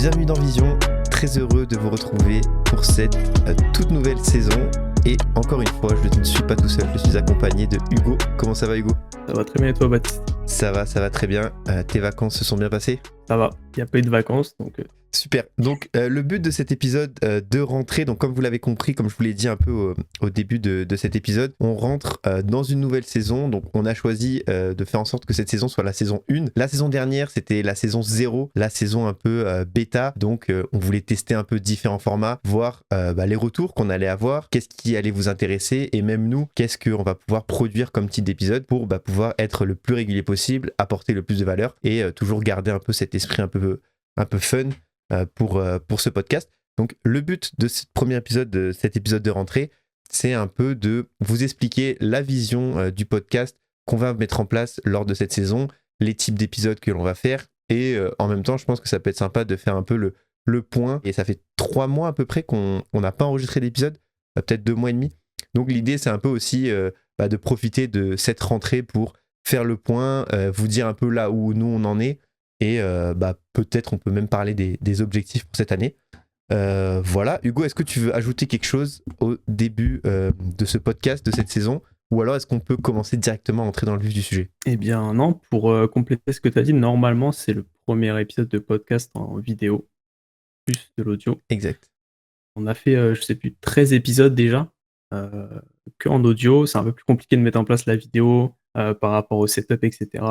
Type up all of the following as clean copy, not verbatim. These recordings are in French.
Bienvenue dans Vision, très heureux de vous retrouver pour cette toute nouvelle saison. Et encore une fois, je ne suis pas tout seul, je suis accompagné de Hugo. Comment ça va Hugo ? Ça va très bien et toi Baptiste ? Ça va très bien. Tes vacances se sont bien passées ? Ça va, il n'y a pas eu de vacances donc... Super. Donc le but de cet épisode de rentrée, donc comme vous l'avez compris, comme je vous l'ai dit un peu au début de cet épisode, on rentre dans une nouvelle saison. Donc on a choisi de faire en sorte que cette saison soit la saison 1. La saison dernière, c'était la saison 0, la saison un peu bêta. Donc on voulait tester un peu différents formats, voir les retours qu'on allait avoir, qu'est-ce qui allait vous intéresser et même nous, qu'est-ce qu'on va pouvoir produire comme type d'épisode pour pouvoir être le plus régulier possible, apporter le plus de valeur et toujours garder un peu cet esprit un peu fun pour ce podcast. Donc le but de ce premier épisode, de cet épisode de rentrée, c'est un peu de vous expliquer la vision du podcast qu'on va mettre en place lors de cette saison, les types d'épisodes que l'on va faire, et en même temps je pense que ça peut être sympa de faire un peu le point, et ça fait 3 mois à peu près qu'on n'a pas enregistré d'épisode, peut-être 2 mois et demi. Donc l'idée c'est un peu aussi de profiter de cette rentrée pour faire le point, vous dire un peu là où nous on en est, et peut-être on peut même parler des objectifs pour cette année. Voilà, Hugo, est-ce que tu veux ajouter quelque chose au début de ce podcast, de cette saison, ou alors est-ce qu'on peut commencer directement à entrer dans le vif du sujet ? Eh bien non, pour compléter ce que tu as dit, normalement c'est le premier épisode de podcast en vidéo, plus de l'audio. Exact. On a fait, je sais plus, 13 épisodes déjà, que en audio. C'est un peu plus compliqué de mettre en place la vidéo par rapport au setup, etc.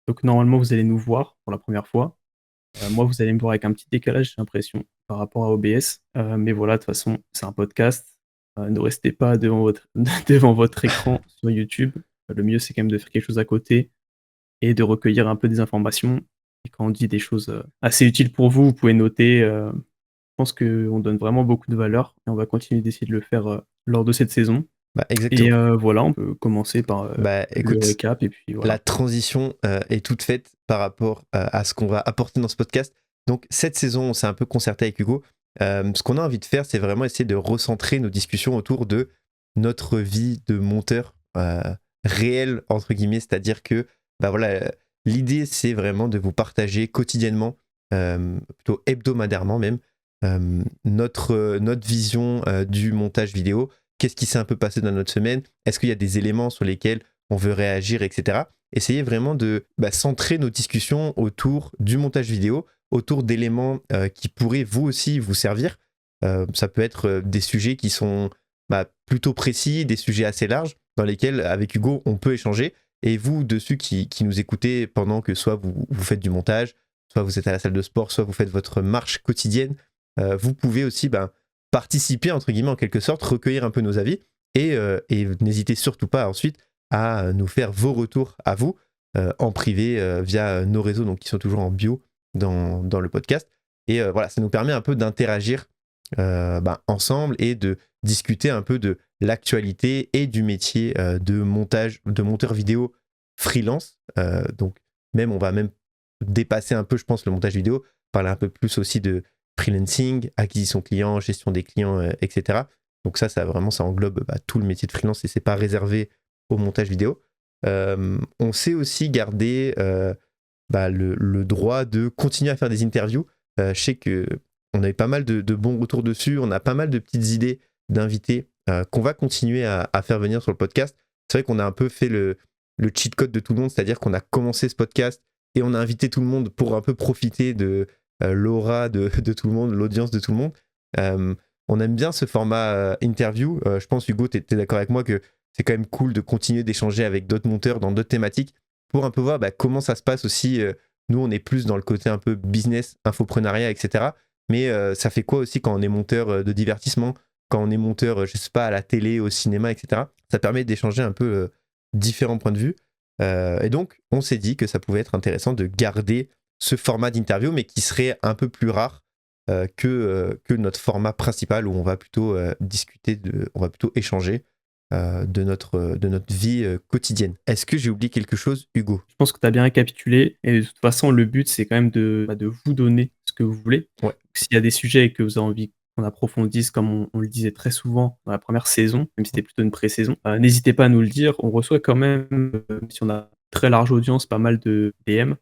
Donc normalement vous allez nous voir pour la première fois. Moi vous allez me voir avec un petit décalage, j'ai l'impression, par rapport à OBS. Mais voilà, de toute façon, c'est un podcast. Ne restez pas devant votre, devant votre écran sur YouTube. Le mieux, c'est quand même de faire quelque chose à côté et de recueillir un peu des informations. Et quand on dit des choses assez utiles pour vous, vous pouvez noter. Je pense qu'on donne vraiment beaucoup de valeur et on va continuer d'essayer de le faire lors de cette saison. Et Exactement. voilà, on peut commencer par le Écoute, récap et puis voilà. la transition est toute faite par rapport à ce qu'on va apporter dans ce podcast. Donc cette saison, on s'est un peu concerté avec Hugo. Ce qu'on a envie de faire, c'est vraiment essayer de recentrer nos discussions autour de notre vie de monteur réel, entre guillemets. C'est-à-dire que l'idée, c'est vraiment de vous partager quotidiennement, plutôt hebdomadairement même, notre vision du montage vidéo. Qu'est-ce qui s'est un peu passé dans notre semaine ? Est-ce qu'il y a des éléments sur lesquels on veut réagir, etc. Essayez vraiment de centrer nos discussions autour du montage vidéo, autour d'éléments qui pourraient vous aussi vous servir. Ça peut être des sujets qui sont plutôt précis, des sujets assez larges, dans lesquels, avec Hugo, on peut échanger. Et vous, dessus, qui nous écoutez pendant que soit vous faites du montage, soit vous êtes à la salle de sport, soit vous faites votre marche quotidienne, vous pouvez aussi participer, entre guillemets, en quelque sorte, recueillir un peu nos avis. Et n'hésitez surtout pas ensuite à nous faire vos retours à vous en privé via nos réseaux, donc qui sont toujours en bio dans le podcast. Et voilà, ça nous permet un peu d'interagir ensemble et de discuter un peu de l'actualité et du métier de monteur vidéo freelance. Donc même, on va même dépasser un peu, je pense, le montage vidéo, parler un peu plus aussi de freelancing, acquisition client, gestion des clients, etc. Donc ça vraiment, ça englobe tout le métier de freelance et c'est pas réservé au montage vidéo. On sait aussi garder le droit de continuer à faire des interviews. Je sais qu'on a eu pas mal de bons retours dessus, on a pas mal de petites idées d'invités qu'on va continuer à faire venir sur le podcast. C'est vrai qu'on a un peu fait le cheat code de tout le monde, c'est-à-dire qu'on a commencé ce podcast et on a invité tout le monde pour un peu profiter de l'aura de tout le monde, l'audience de tout le monde. On aime bien ce format interview. Je pense, Hugo, tu es d'accord avec moi que c'est quand même cool de continuer d'échanger avec d'autres monteurs dans d'autres thématiques pour un peu voir comment ça se passe aussi. Nous, on est plus dans le côté un peu business, infoprenariat, etc. Mais ça fait quoi aussi quand on est monteur de divertissement, quand on est monteur, je sais pas, à la télé, au cinéma, etc. Ça permet d'échanger un peu différents points de vue. Et donc, on s'est dit que ça pouvait être intéressant de garder ce format d'interview, mais qui serait un peu plus rare que notre format principal où on va plutôt discuter, on va plutôt échanger de notre vie quotidienne. Est-ce que j'ai oublié quelque chose, Hugo ? Je pense que tu as bien récapitulé et de toute façon, le but, c'est quand même de vous donner ce que vous voulez. Ouais. S'il y a des sujets que vous avez envie qu'on approfondisse, comme on le disait très souvent dans la première saison, même si c'était plutôt une pré-saison, n'hésitez pas à nous le dire. On reçoit quand même, si on a une très large audience, pas mal de DM.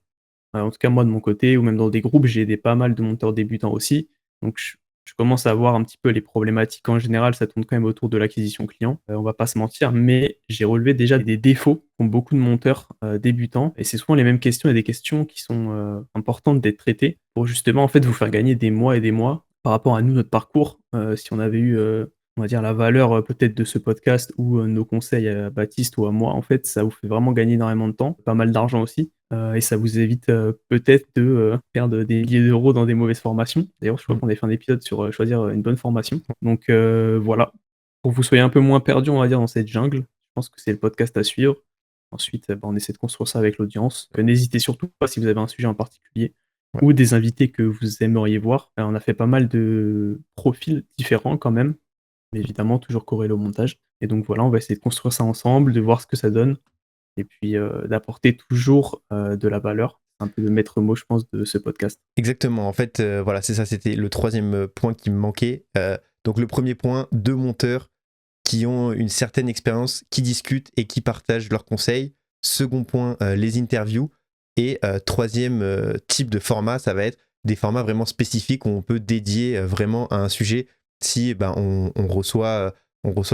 En tout cas, moi, de mon côté ou même dans des groupes, j'ai aidé pas mal de monteurs débutants aussi. Donc je commence à voir un petit peu les problématiques. En général, ça tourne quand même autour de l'acquisition client, on va pas se mentir, mais j'ai relevé déjà des défauts qu'ont beaucoup de monteurs, débutants et c'est souvent les mêmes questions et des questions qui sont, importantes d'être traitées pour justement, en fait, vous faire gagner des mois et des mois par rapport à nous, notre parcours. Si on avait eu, on va dire la valeur, peut-être de ce podcast ou, nos conseils à Baptiste ou à moi, en fait, ça vous fait vraiment gagner énormément de temps, pas mal d'argent aussi, et ça vous évite, peut-être de, perdre des milliers d'euros dans des mauvaises formations. D'ailleurs, je crois Mm. qu'on avait fait un épisode sur, choisir, une bonne formation. Donc, voilà, pour que vous soyez un peu moins perdu, on va dire, dans cette jungle, je pense que c'est le podcast à suivre. Ensuite, bah, on essaie de construire ça avec l'audience. N'hésitez surtout pas si vous avez un sujet en particulier Ouais. ou des invités que vous aimeriez voir. On a fait pas mal de profils différents quand même, mais évidemment toujours corrélés au montage. Et donc voilà, on va essayer de construire ça ensemble, de voir ce que ça donne, et puis d'apporter toujours de la valeur. C'est un peu le maître mot, je pense, de ce podcast. Exactement. En fait, voilà, c'est ça. C'était le troisième point qui me manquait. Donc le premier point, 2 monteurs qui ont une certaine expérience, qui discutent et qui partagent leurs conseils. Second point, les interviews. Et troisième type de format, ça va être des formats vraiment spécifiques où on peut dédier vraiment à un sujet. Si on reçoit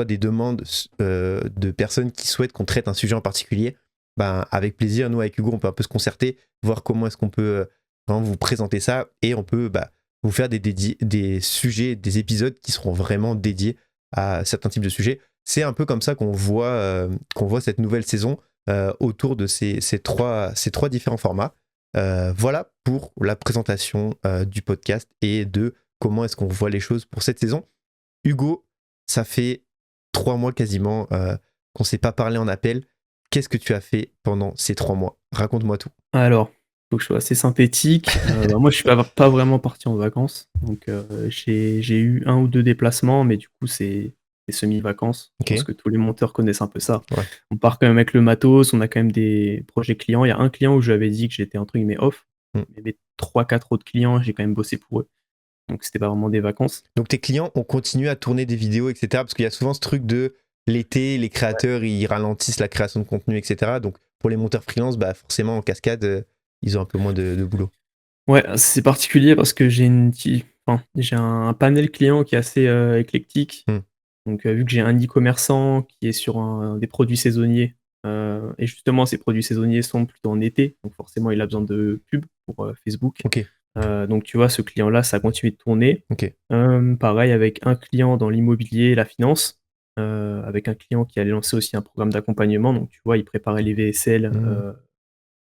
des demandes de personnes qui souhaitent qu'on traite un sujet en particulier, ben, avec plaisir, nous avec Hugo, on peut un peu se concerter, voir comment est-ce qu'on peut vraiment vous présenter ça et on peut vous faire des sujets, des épisodes qui seront vraiment dédiés à certains types de sujets. C'est un peu comme ça qu'on voit cette nouvelle saison autour de ces trois différents formats. Voilà pour la présentation du podcast et de comment est-ce qu'on voit les choses pour cette saison. Hugo, ça fait 3 mois quasiment qu'on ne s'est pas parlé en appel. Qu'est-ce que tu as fait pendant ces 3 mois? Raconte-moi tout. Alors, faut que je sois assez synthétique. Bah, moi, je suis pas vraiment parti en vacances. Donc, j'ai eu un ou deux déplacements, mais du coup, c'est des semi-vacances. Je Ok. pense que tous les monteurs connaissent un peu ça. Ouais. On part quand même avec le matos, on a quand même des projets clients. Il y a un client où je lui avais dit que j'étais entre guillemets off, Mm. mais mes 3-4 autres clients, j'ai quand même bossé pour eux. Donc, c'était pas vraiment des vacances. Donc tes clients ont continué à tourner des vidéos, etc. Parce qu'il y a souvent ce truc de l'été, les créateurs, ils ralentissent la création de contenu, etc. Donc pour les monteurs freelance, bah forcément en cascade, ils ont un peu moins de boulot. Ouais, c'est particulier parce que j'ai un panel client qui est assez, éclectique. Mm. Donc, vu que j'ai un e-commerçant qui est sur des produits saisonniers, et justement ces produits saisonniers sont plutôt en été, donc forcément il a besoin de pub pour, Facebook. Ok, Donc tu vois, ce client-là, ça a continué de tourner. ok. Pareil avec un client dans l'immobilier et la finance, avec un client qui allait lancer aussi un programme d'accompagnement. Donc tu vois, il préparait les VSL, Mm.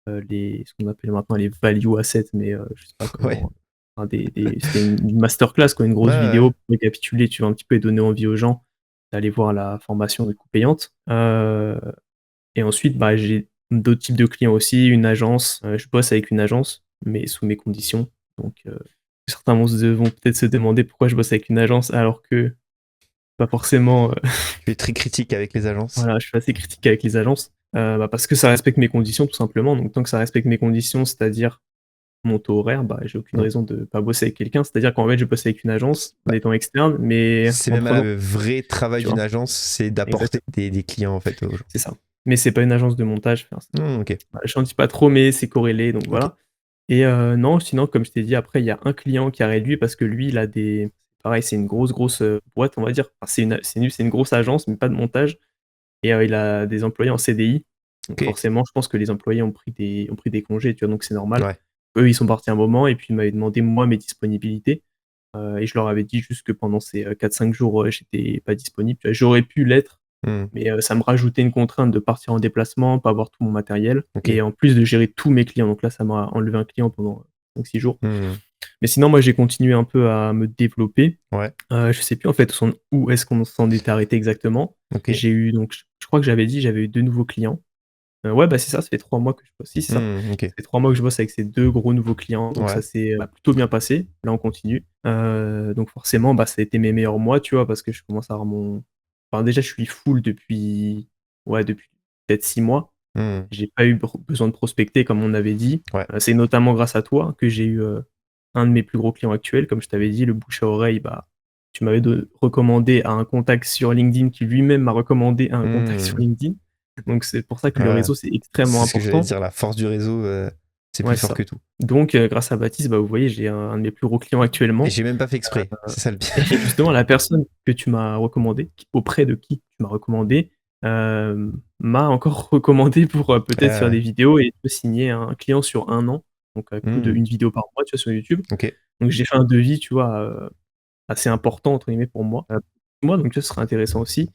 ce qu'on appelle maintenant les value assets, mais je sais pas Ouais. comment, enfin c'était une masterclass quoi, une Ouais, grosse ouais. vidéo pour récapituler, tu vois, un petit peu et donner envie aux gens d'aller voir la formation du coup payante. Et ensuite, bah, j'ai d'autres types de clients aussi, une agence, je bosse avec une agence, mais sous mes conditions. Donc certains vont peut-être se demander pourquoi je bosse avec une agence alors que pas forcément, Tu es très critique avec les agences. voilà, je suis assez critique avec les agences, bah, parce que ça respecte mes conditions tout simplement. Donc tant que ça respecte mes conditions, c'est-à-dire mon taux horaire, bah, j'ai aucune Mm. raison de pas bosser avec quelqu'un. C'est-à-dire qu'en fait, je bosse avec une agence en Bah, étant externe, mais c'est en même prenant, le vrai travail tu vois? d'une agence, c'est d'apporter Exactement, des clients en fait aux gens. c'est ça. Mais c'est pas une agence de montage, enfin, Ok, bah, j'en dis pas trop, mais c'est corrélé, donc ok. voilà. Et non, sinon, comme je t'ai dit, après, il y a un client qui a réduit parce que lui, il a des pareil, c'est une grosse, boîte, on va dire. Enfin, c'est une grosse agence, mais pas de montage, et il a des employés en CDI. Donc Ok. forcément, je pense que les employés ont pris des congés, tu vois? Donc c'est normal. Ouais. Eux, ils sont partis un moment et puis ils m'avaient demandé, moi, mes disponibilités, et je leur avais dit juste que pendant ces, 4-5 jours, j'étais pas disponible, tu vois? J'aurais pu l'être, Mm. mais ça me rajoutait une contrainte de partir en déplacement, pas avoir tout mon matériel Ok. et en plus de gérer tous mes clients. Donc là, ça m'a enlevé un client pendant 5-6 jours. Mm. Mais sinon, moi, j'ai continué un peu à me développer. Ouais. Je sais plus en fait où est-ce qu'on s'en était arrêté exactement. Ok. J'ai eu donc je crois que j'avais dit j'avais eu 2 nouveaux clients. Ouais, bah, c'est ça, ça fait 3 mois que je bosse. Si, c'est ça. Ok. Ça fait 3 mois que je bosse avec ces 2 gros nouveaux clients, donc Ouais. ça s'est, plutôt bien passé. Là, on continue. Donc forcément, bah, ça a été mes meilleurs mois, tu vois? Parce que je commence à avoir enfin, déjà, je suis full depuis peut-être 6 mois. Mm. J'ai pas eu besoin de prospecter comme on avait dit. Ouais. C'est notamment grâce à toi que j'ai eu, un de mes plus gros clients actuels. Comme je t'avais dit, le bouche à oreille, bah, tu m'avais recommandé à un contact sur LinkedIn qui lui-même m'a recommandé à un contact sur Mm. LinkedIn. Donc c'est pour ça que le Ouais. réseau, c'est extrêmement C'est ce que j'allais important. dire, la force du réseau, C'est Ouais, plus c'est fort ça. que tout. Donc grâce à Baptiste, vous voyez, j'ai un de mes plus gros clients Et actuellement. j'ai même pas fait exprès, c'est ça le pire. Et justement, la personne que tu m'as recommandé, auprès de qui tu m'as recommandé, m'a encore recommandé pour, peut-être faire Ah des ouais. vidéos et peut signer un client sur 1 an, donc à coup de Mmh. 1 vidéo par mois, tu vois, sur YouTube. OK. Donc j'ai fait un devis, tu vois, assez «important» entre guillemets pour moi, donc ça, ce serait intéressant aussi.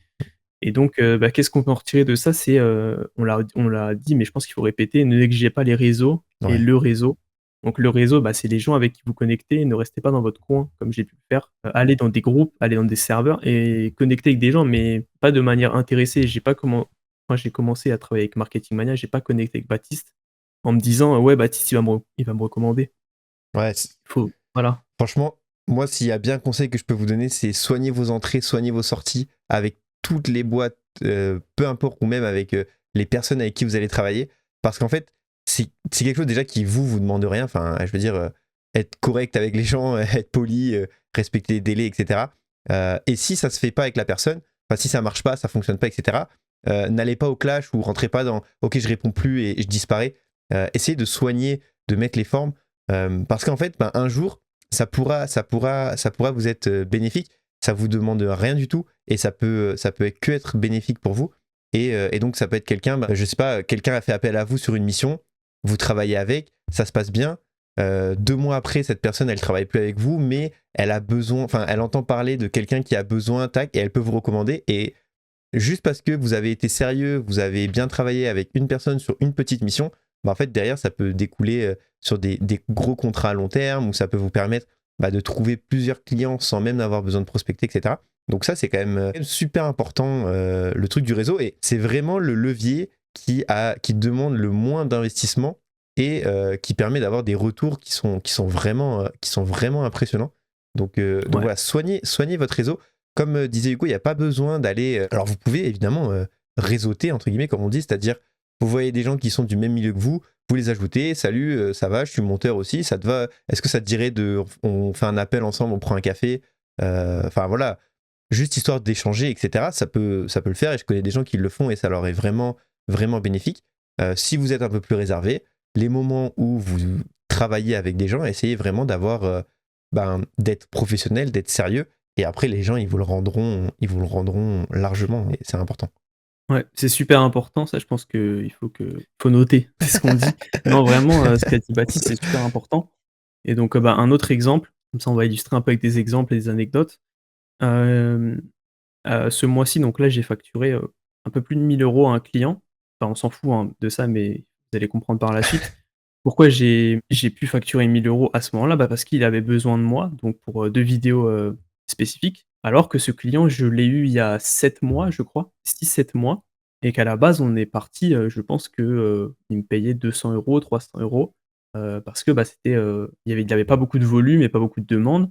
Et donc, qu'est-ce qu'on peut en retirer de ça? C'est, on l'a dit, mais je pense qu'il faut répéter, ne négligez pas les réseaux et Ouais. le réseau. Donc le réseau, c'est les gens avec qui vous connectez, ne restez pas dans votre coin comme j'ai pu le faire. Allez dans des groupes, allez dans des serveurs et connectez avec des gens, mais pas de manière intéressée. J'ai pas comment Moi, j'ai commencé à travailler avec Marketing Mania, j'ai pas connecté avec Baptiste en me disant: «Ouais, Baptiste, il va me recommander». Ouais, Voilà. franchement, moi, s'il y a bien un conseil que je peux vous donner, c'est soigner vos entrées, soigner vos sorties avec toutes les boîtes, peu importe, ou même avec les personnes avec qui vous allez travailler. Parce qu'en fait, c'est quelque chose déjà qui vous demande rien. Enfin, je veux dire, être correct avec les gens, être poli, respecter les délais, etc. Et si ça se fait pas avec la personne, enfin, si ça marche pas, ça fonctionne pas, etc., n'allez pas au clash ou rentrez pas dans OK, je réponds plus et je disparais. Essayez de soigner, de mettre les formes. Parce qu'en fait, un jour, ça pourra vous être bénéfique. Ça vous demande rien du tout et ça peut que être bénéfique pour vous. Et donc, ça peut être quelqu'un, je sais pas, quelqu'un a fait appel à vous sur une mission, vous travaillez avec, ça se passe bien. 2 mois après, cette personne, elle travaille plus avec vous, mais elle a besoin, enfin, elle entend parler de quelqu'un qui a besoin, tac, et elle peut vous recommander. Et juste parce que vous avez été sérieux, vous avez bien travaillé avec une personne sur une petite mission, en fait, derrière, ça peut découler sur des gros contrats à long terme, ou ça peut vous permettre de trouver plusieurs clients sans même avoir besoin de prospecter, etc. Donc ça, c'est quand même super important, le truc du réseau, et c'est vraiment le levier qui demande le moins d'investissement et qui permet d'avoir des retours qui sont vraiment impressionnants. Donc Ouais. voilà, soignez votre réseau. Comme disait Hugo, il n'y a pas besoin d'aller. Alors vous pouvez évidemment réseauter, entre guillemets, comme on dit, c'est-à-dire vous voyez des gens qui sont du même milieu que vous les ajoutez, salut, ça va, je suis monteur aussi, ça te va, est-ce que ça te dirait on fait un appel ensemble, on prend un café, enfin voilà, juste histoire d'échanger, etc. Ça peut le faire, et je connais des gens qui le font et ça leur est vraiment, vraiment bénéfique. Si vous êtes un peu plus réservé, les moments où vous travaillez avec des gens, essayez vraiment d'être professionnel, d'être sérieux, et après les gens ils vous le rendront largement, et c'est important. Ouais, c'est super important ça, je pense qu'il faut noter, c'est ce qu'on dit. Non, vraiment, ce qu'a dit Baptiste, c'est super important et donc, un autre exemple, comme ça on va illustrer un peu avec des exemples et des anecdotes. Hem, Ce mois-ci, donc là, j'ai facturé, un peu plus de 1 000 € à un client. Enfin, on s'en fout, hein, de ça, mais vous allez comprendre par la suite. Pourquoi j'ai pu facturer 1 000 € à ce moment-là? Parce qu'il avait besoin de moi, donc pour, 2 vidéos, spécifiques. Alors que ce client, je l'ai eu il y a 7 mois, je crois, 6-7 mois et qu'à la base, on est parti, je pense que, il me payait 200 €, 300 €, parce que, c'était, il y avait pas beaucoup de volume et pas beaucoup de demandes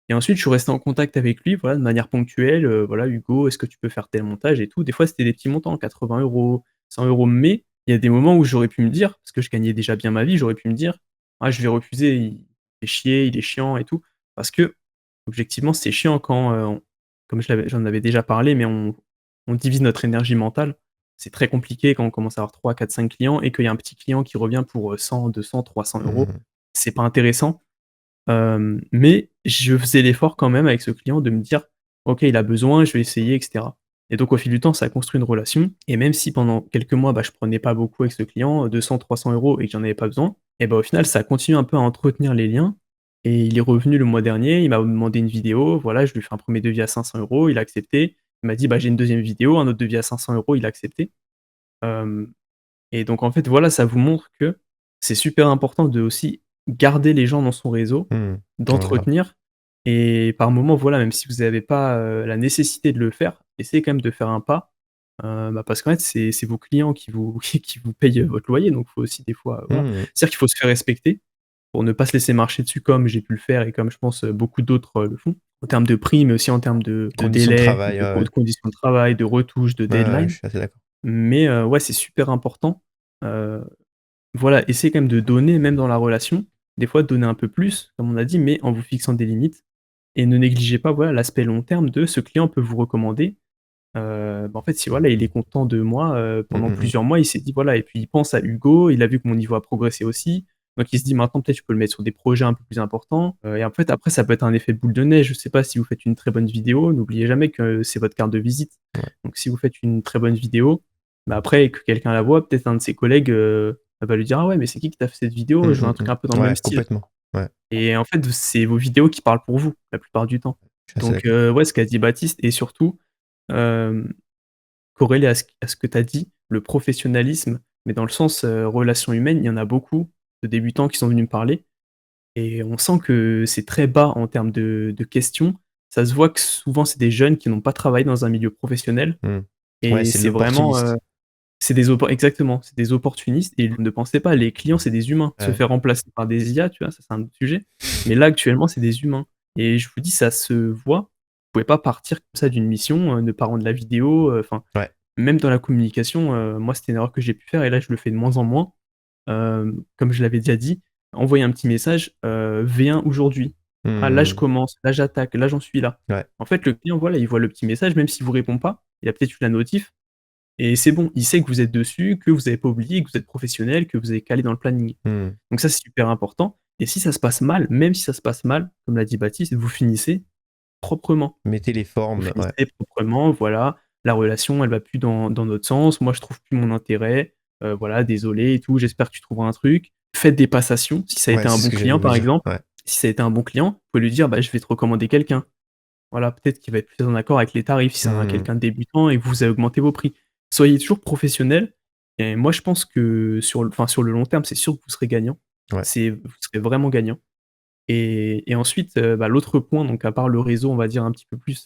et ensuite je suis resté en contact avec lui, voilà, de manière ponctuelle, voilà: «Hugo, est-ce que tu peux faire tel montage?» et tout. Des fois, c'était des petits montants, 80 €, 100 €, mais il y a des moments où j'aurais pu me dire, parce que je gagnais déjà bien ma vie, j'aurais pu me dire: «Ah, je vais refuser, il fait chier, il est chiant et tout». Parce que objectivement, c'est chiant quand, comme j'en avais déjà parlé, mais on divise notre énergie mentale. C'est très compliqué quand on commence à avoir 3-4-5 clients et qu'il y a un petit client qui revient pour, 100-200-300 €. Mhm. C'est pas intéressant. Mais je faisais l'effort quand même avec ce client de me dire: «OK, il a besoin, je vais essayer» et cetera et donc au fil du temps, ça a construit une relation et même si pendant quelques mois, je prenais pas beaucoup avec ce client, 200-300 € et que j'en avais pas besoin et au final, ça a continué un peu à entretenir les liens et il est revenu le mois dernier, il m'a demandé une vidéo, voilà, je lui ai fait un premier devis à 500 €, il a accepté. Il m'a dit: «Bah, j'ai une deuxième vidéo», un autre devis à 500 €, il a accepté. Hem Et donc en fait, voilà, ça vous montre que c'est super important de aussi garder les gens dans son réseau, Mhm. Ouais, grave. d'entretenir et par moment, voilà, même si vous n'avez pas, la nécessité de le faire, essayez quand même de faire un pas, parce qu'en fait, c'est vos clients qui vous qui vous payent, votre loyer, donc il faut aussi des fois, voilà. Mhm. C'est-à-dire qu'il faut se faire respecter pour ne pas se laisser marcher dessus comme j'ai pu le faire et comme je pense, beaucoup d'autres, le font. En termes de prix, mais aussi en termes de Conditions de délai, travail, ouais, de ouais. conditions de travail, de retouches, de Ouais, ouais, deadline. je suis assez d'accord. Mais ouais, c'est super important, heu voilà, essayez quand même de donner, même dans la relation. Des fois, donner un peu plus, comme on a dit, mais en vous fixant des limites et ne négligez pas, voilà, l'aspect long terme de ce client peut vous recommander. En fait, si voilà, il est content de moi, Mhm, pendant mhm. plusieurs mois, il s'est dit voilà et puis il pense à Hugo, il a vu que mon niveau a progressé aussi, Donc il se dit maintenant peut-être je peux le mettre sur des projets un peu plus importants, et en fait après ça peut être un effet boule de neige. Je sais pas si vous faites une très bonne vidéo, n'oubliez jamais que c'est votre carte de visite. Ouais. Donc si vous faites une très bonne vidéo, bah, après que quelqu'un la voit, peut-être un de ses collègues, va lui dire: «Ah ouais, mais c'est qui t'a fait cette vidéo? Je veux un truc un peu dans le Ouais, même style». complètement. Ouais, Et en fait, c'est vos vidéos qui parlent pour vous, la plupart du temps. je suis assez Donc d'accord. ouais, ce qu'a dit Baptiste et surtout, hem, corrélé à ce que tu as dit, le professionnalisme, mais dans le sens, relations humaines, il y en a beaucoup de débutants qui sont venus me parler et on sent que c'est très bas en termes de questions. Ça se voit que souvent, c'est des jeunes qui n'ont pas travaillé dans un milieu professionnel Mmh. Ouais, et c'est c'est vraiment, l'opportuniste. c'est des exactement, c'est des opportunistes et ne pensez pas, les clients, c'est des humains. Se Ouais. faire remplacer par des IA, tu vois, ça, c'est un autre sujet. Mais là, actuellement, c'est des humains et je vous dis, ça se voit. Vous pouvez pas partir comme ça d'une mission, ne pas rendre la vidéo, enfin, Ouais. même dans la communication, moi, c'était une erreur que j'ai pu faire et là, je le fais de moins en moins. Comme je l'avais déjà dit, envoyer un petit message, «Viens aujourd'hui. Ah là, je Mmh. commence, là, j'attaque, là, j'en suis là». Ouais. En fait, le client, voilà, il voit le petit message, même s'il vous répond pas, il a peut-être eu la notif et c'est bon, il sait que vous êtes dessus, que vous avez pas oublié, que vous êtes professionnel, que vous avez calé dans le planning. Mmh. Donc ça, c'est super important et si ça se passe mal, même si ça se passe mal, comme l'a dit Baptiste, vous finissez proprement. Mettez les Vous formes, ouais. finissez proprement, voilà, la relation, elle va plus dans notre sens, moi je trouve plus mon intérêt, voilà, désolé et tout, j'espère que tu trouveras un truc. Faites des passations, si ça a Ouais, été un c'est ce bon que j'allais client vous par dire. exemple, Ouais. si ça a été un bon client, vous pouvez lui dire: «Bah, je vais te recommander quelqu'un». Voilà, peut-être qu'il va être plus en accord avec les tarifs si c'est un Mmh. quelqu'un de débutant et que vous avez augmenté vos prix. Soyez toujours professionnel et moi je pense que sur le long terme, c'est sûr que vous serez gagnant. Ouais. Vous serez vraiment gagnant et ensuite, bah, l'autre point donc à part le réseau, on va dire un petit peu plus,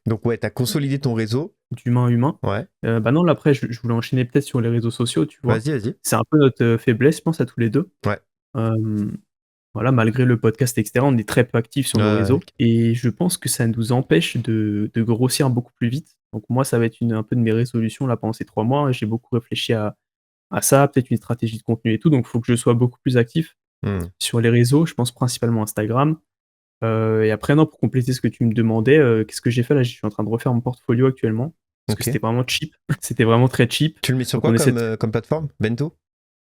Donc ouais, tu as consolidé ton réseau. d'humain à humain, Ouais. bah, non là après je voulais enchaîner peut-être sur les réseaux sociaux, tu vois? Vas-y, vas-y. C'est un peu notre, faiblesse je pense à tous les 2. Ouais. Hem Voilà, malgré le podcast et cetera, on est très peu actifs sur nos Ouais, réseaux et je pense que ça nous empêche de grossir beaucoup plus vite. Donc moi, ça va être un peu de mes résolutions là pendant ces 3 mois. J'ai beaucoup réfléchi à ça, peut-être une stratégie de contenu et tout, donc il faut que je sois beaucoup plus actif mmh. sur les réseaux, je pense principalement Instagram. Et après non, pour compléter ce que tu me demandais, qu'est-ce que j'ai fait là? Je suis en train de refaire mon portfolio actuellement, parce que OK. c'était vraiment cheap. C'était vraiment très cheap. Tu le mets sur Donc quoi on essaie comme, de comme plateforme? Bento?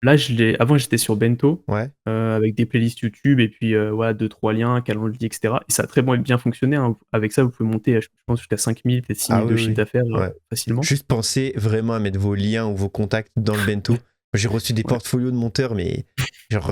Là, avant, j'étais sur Bento, Ouais. avec des playlists YouTube et puis, voilà 2-3 liens, calendrier et cetera et ça a très bien fonctionné, hein. Avec ça, vous pouvez monter, je pense jusqu'à 5 000, peut-être 6 Ah 000 oui, de chiffre oui. d'affaires, Ouais. facilement. Juste pensez vraiment à mettre vos liens ou vos contacts dans le bento. J'ai reçu des Ouais. portfolios de monteurs, mais genre,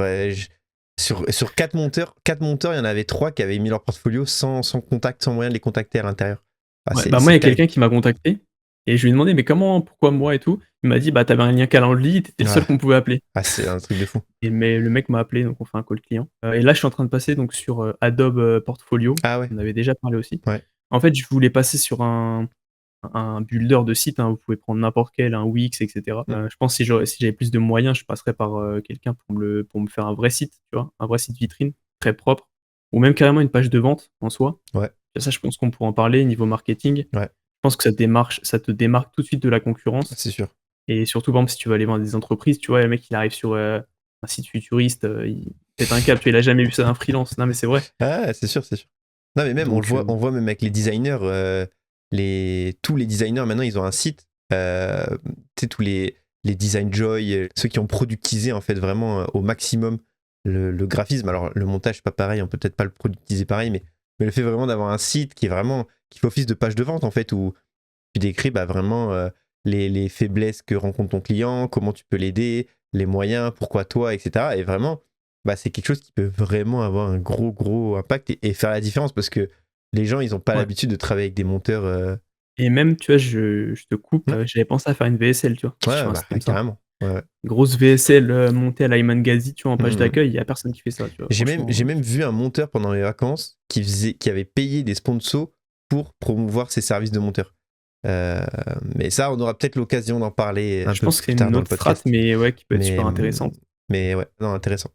sur 4 monteurs, il y en avait 3 qui avaient mis leur portfolio sans contact, sans moyen de les contacter à l'intérieur. Ah, Ouais, c'est bah, moi, il c'est y a terrible. quelqu'un qui m'a contacté et je lui ai demandé: «Mais comment? Pourquoi moi et tout?» Il m'a dit: «Bah, tu avais un lien Calendly, tu étais le Ouais. seul qu'on pouvait appeler» Ah, c'est un truc de fou. et mais le mec m'a appelé, donc on fait un call client. Et là, je suis en train de passer donc sur, Adobe, Portfolio. Ah ouais, On avait déjà parlé aussi. ouais. En fait, je voulais passer sur un builder de site, hein, vous pouvez prendre n'importe quel, un Wix et cetera. Mmh. Je pense si j'avais plus de moyens, je passerais par, quelqu'un pour me faire un vrai site, tu vois? Un vrai site vitrine, très propre ou même carrément une page de vente en soi. Ouais, Ça, je pense qu'on pourra en parler niveau marketing. ouais, Je pense que ça te démarque tout de suite de la concurrence c'est sûr. et surtout, par exemple, si tu veux aller vendre à des entreprises, tu vois? Le mec, il arrive sur, un site futuriste, il pète un câble, tu vois? Il a jamais vu ça d'un freelance. Non, mais c'est vrai. Ah, c'est sûr, c'est sûr. Non, mais même, Donc on voit même avec les designers, tous les designers maintenant, ils ont un site. Tu sais, tous les Design Joy, ceux qui ont productisé en fait vraiment au maximum le graphisme. Alors, le montage, c'est pas pareil, on peut peut-être pas le productiser pareil, mais le fait vraiment d'avoir un site qui fait office de page de vente en fait, où tu décris bah, vraiment les faiblesses que rencontre ton client, comment tu peux l'aider, les moyens, pourquoi toi, etc. Et vraiment, bah, c'est quelque chose qui peut vraiment avoir un gros impact et faire la différence parce que les gens, ils n'ont pas ouais l'habitude de travailler avec des monteurs. et même, tu vois, je te coupe, Ouais, j'avais pensé à faire une VSL, tu vois? Sur ouais, un bah, site comme ça. carrément. Ouais, ouais. Grosse VSL, montée à l'Ayman Ghazi, tu vois, en page Mhm. d'accueil, il y a personne qui fait ça, tu vois? Franchement, J'ai même vu un monteur pendant les vacances qui avait payé des sponsors pour promouvoir ses services de monteur. Euh, mais ça, on aura peut-être l'occasion d'en parler un je peu pense que c'est plus tard une dans le autre strate, podcast. mais ouais, qui peut être Mais, super intéressante. mais ouais, non, intéressant.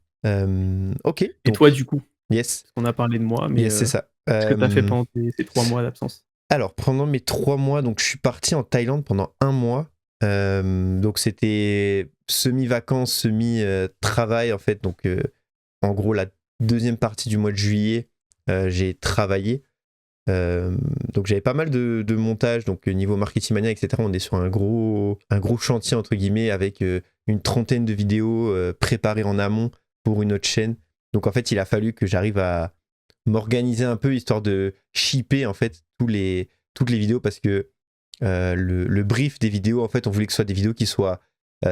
Ok, Et toi, donc, du coup? yes, Parce qu'on a parlé de moi, mais, yes, c'est ça. qu'est-ce que tu as fait pendant ces 3 mois d'absence? Alors, pendant mes 3 mois, donc je suis parti en Thaïlande pendant un mois. Donc c'était semi-vacances, semi-travail en fait. Donc en gros, la deuxième partie du mois de juillet, j'ai travaillé. Euh, donc j'avais pas mal de montage, donc niveau marketing mania, etc. On est sur un gros chantier entre guillemets avec une trentaine de vidéos préparées en amont pour une autre chaîne. Donc en fait, il a fallu que j'arrive à m'organiser un peu, histoire de shipper en fait toutes les vidéos, parce que le brief des vidéos, en fait, on voulait que ce soit des vidéos qui soient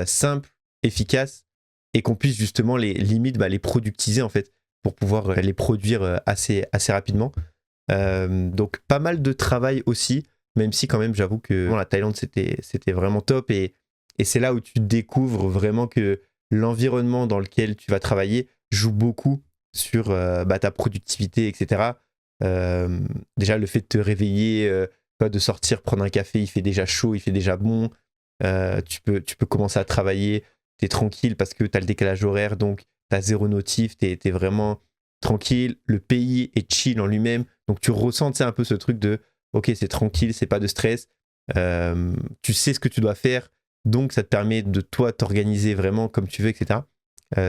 simples, efficaces, et qu'on puisse justement les limites, les productiser en fait, pour pouvoir les produire assez rapidement. Donc pas mal de travail aussi, même si quand même j'avoue que la Thaïlande c'était vraiment top, et c'est là où tu découvres vraiment que l'environnement dans lequel tu vas travailler joue beaucoup sur ta productivité, etc. Déjà le fait de te réveiller, de sortir prendre un café, il fait déjà chaud, il fait déjà bon, tu peux commencer à travailler, t'es tranquille parce que t'as le décalage horaire, donc t'as zéro notif, t'es vraiment tranquille, le pays est chill en lui-même, donc tu ressens un peu ce truc de ok, c'est tranquille, c'est pas de stress, tu sais ce que tu dois faire, donc ça te permet de toi t'organiser vraiment comme tu veux, etc.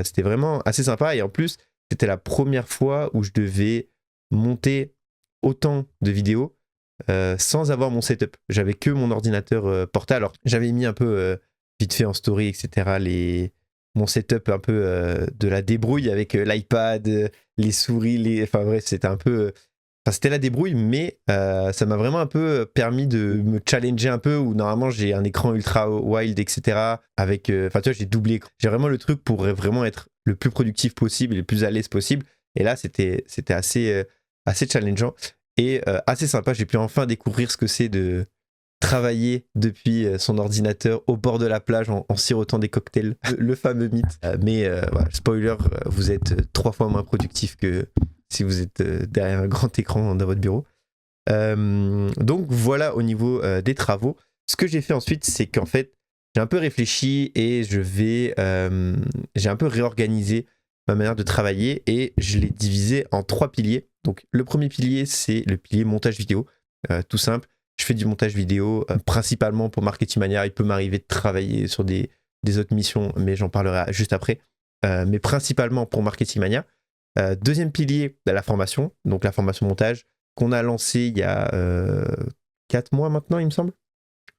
C'était vraiment assez sympa, et en plus c'était la première fois où je devais monter autant de vidéos sans avoir mon setup. J'avais que mon ordinateur portable. Alors j'avais mis un peu vite fait en story, etc. Mon setup un peu de la débrouille avec l'iPad, les souris, enfin bref, c'était un peu. Enfin, c'était la débrouille, mais ça m'a vraiment un peu permis de me challenger un peu, où normalement j'ai un écran ultra wild, etc. Avec, enfin tu vois, j'ai doublé écran. J'ai vraiment le truc pour vraiment être le plus productif possible et le plus à l'aise possible. Et là, c'était assez challengeant et assez sympa. J'ai pu enfin découvrir ce que c'est de travailler depuis son ordinateur au bord de la plage en sirotant des cocktails, le fameux mythe. Mais voilà, spoiler, vous êtes 3 fois moins productif que si vous êtes derrière un grand écran dans votre bureau. Donc voilà au niveau des travaux. Ce que j'ai fait ensuite, c'est qu'en fait, j'ai un peu réfléchi et j'ai un peu réorganisé ma manière de travailler, et je l'ai divisé en 3 piliers. Donc le premier pilier, c'est le pilier montage vidéo, tout simple. Je fais du montage vidéo principalement pour Marketing Mania. Il peut m'arriver de travailler sur des autres missions, mais j'en parlerai juste après. Mais principalement pour Marketing Mania. Deuxième pilier, la formation, donc la formation montage, qu'on a lancée il y a 4 mois maintenant, il me semble.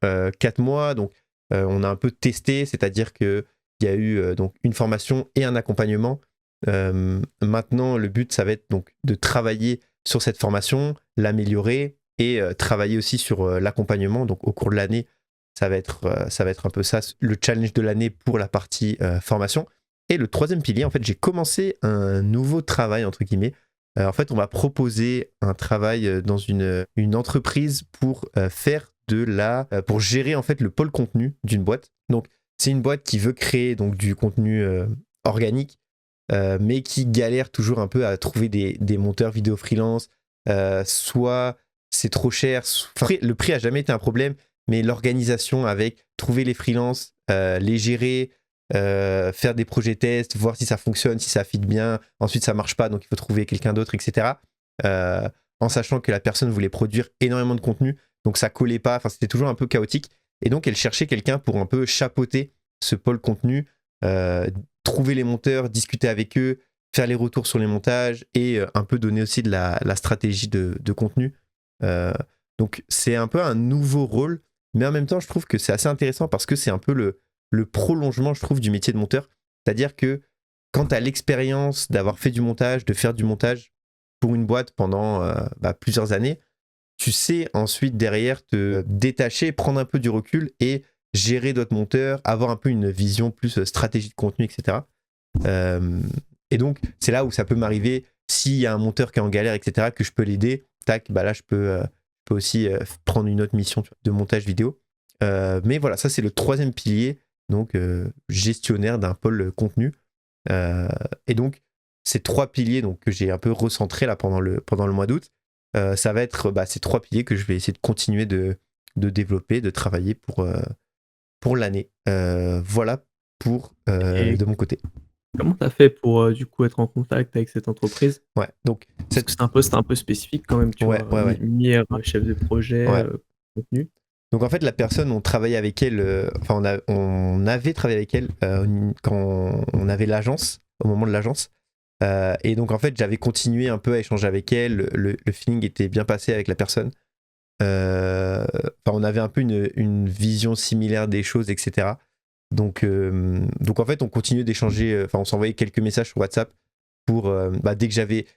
4 mois, donc on a un peu testé, c'est-à-dire qu'il y a eu donc une formation et un accompagnement. Maintenant, le but, ça va être donc de travailler sur cette formation, l'améliorer, et travailler aussi sur l'accompagnement. Donc au cours de l'année, ça va être un peu ça, le challenge de l'année pour la partie formation. Et le troisième pilier, en fait, j'ai commencé un nouveau travail, entre guillemets. En fait, on m'a proposé un travail dans une entreprise pour pour gérer en fait le pôle contenu d'une boîte. Donc, c'est une boîte qui veut créer donc du contenu organique, mais qui galère toujours un peu à trouver des monteurs vidéo freelance. Soit c'est trop cher, le prix a jamais été un problème, mais l'organisation avec trouver les freelances, les gérer, faire des projets tests, voir si ça fonctionne, si ça fit bien, ensuite ça marche pas, donc il faut trouver quelqu'un d'autre, etc. En sachant que la personne voulait produire énormément de contenu, donc ça collait pas, enfin c'était toujours un peu chaotique, et donc elle cherchait quelqu'un pour un peu chapeauter ce pôle contenu, trouver les monteurs, discuter avec eux, faire les retours sur les montages, et un peu donner aussi de la stratégie de contenu. Donc c'est un peu un nouveau rôle, mais en même temps je trouve que c'est assez intéressant parce que c'est un peu le prolongement, je trouve, du métier de monteur. C'est-à-dire que quand tu as l'expérience d'avoir fait du montage, de faire du montage pour une boîte pendant plusieurs années, tu sais ensuite derrière te détacher, prendre un peu du recul et gérer d'autres monteurs, avoir un peu une vision plus stratégie de contenu, etc. Et donc, c'est là où ça peut m'arriver, s'il y a un monteur qui est en galère, etc., que je peux l'aider, tac, là, je peux aussi prendre une autre mission de montage vidéo. Mais voilà, ça, c'est le troisième pilier, donc gestionnaire d'un pôle contenu. Et donc, ces 3 piliers donc, que j'ai un peu recentrés là, pendant le mois d'août, ça va être ces 3 piliers que je vais essayer de continuer de développer, de travailler pour l'année. Voilà pour de mon côté. Comment t'as fait pour du coup être en contact avec cette entreprise? Ouais, donc Parce que c'est un poste un peu spécifique quand même, tu ouais, vois, ouais. MIR, chef de projet, Ouais. contenu. Donc en fait, la personne, on travaillait avec elle, on avait travaillé avec elle quand on avait l'agence, au moment de l'agence. Et donc en fait, j'avais continué un peu à échanger avec elle, le feeling était bien passé avec la personne. On avait un peu une vision similaire des choses, etc. Donc en fait, on continuait d'échanger, on s'envoyait quelques messages sur WhatsApp pour,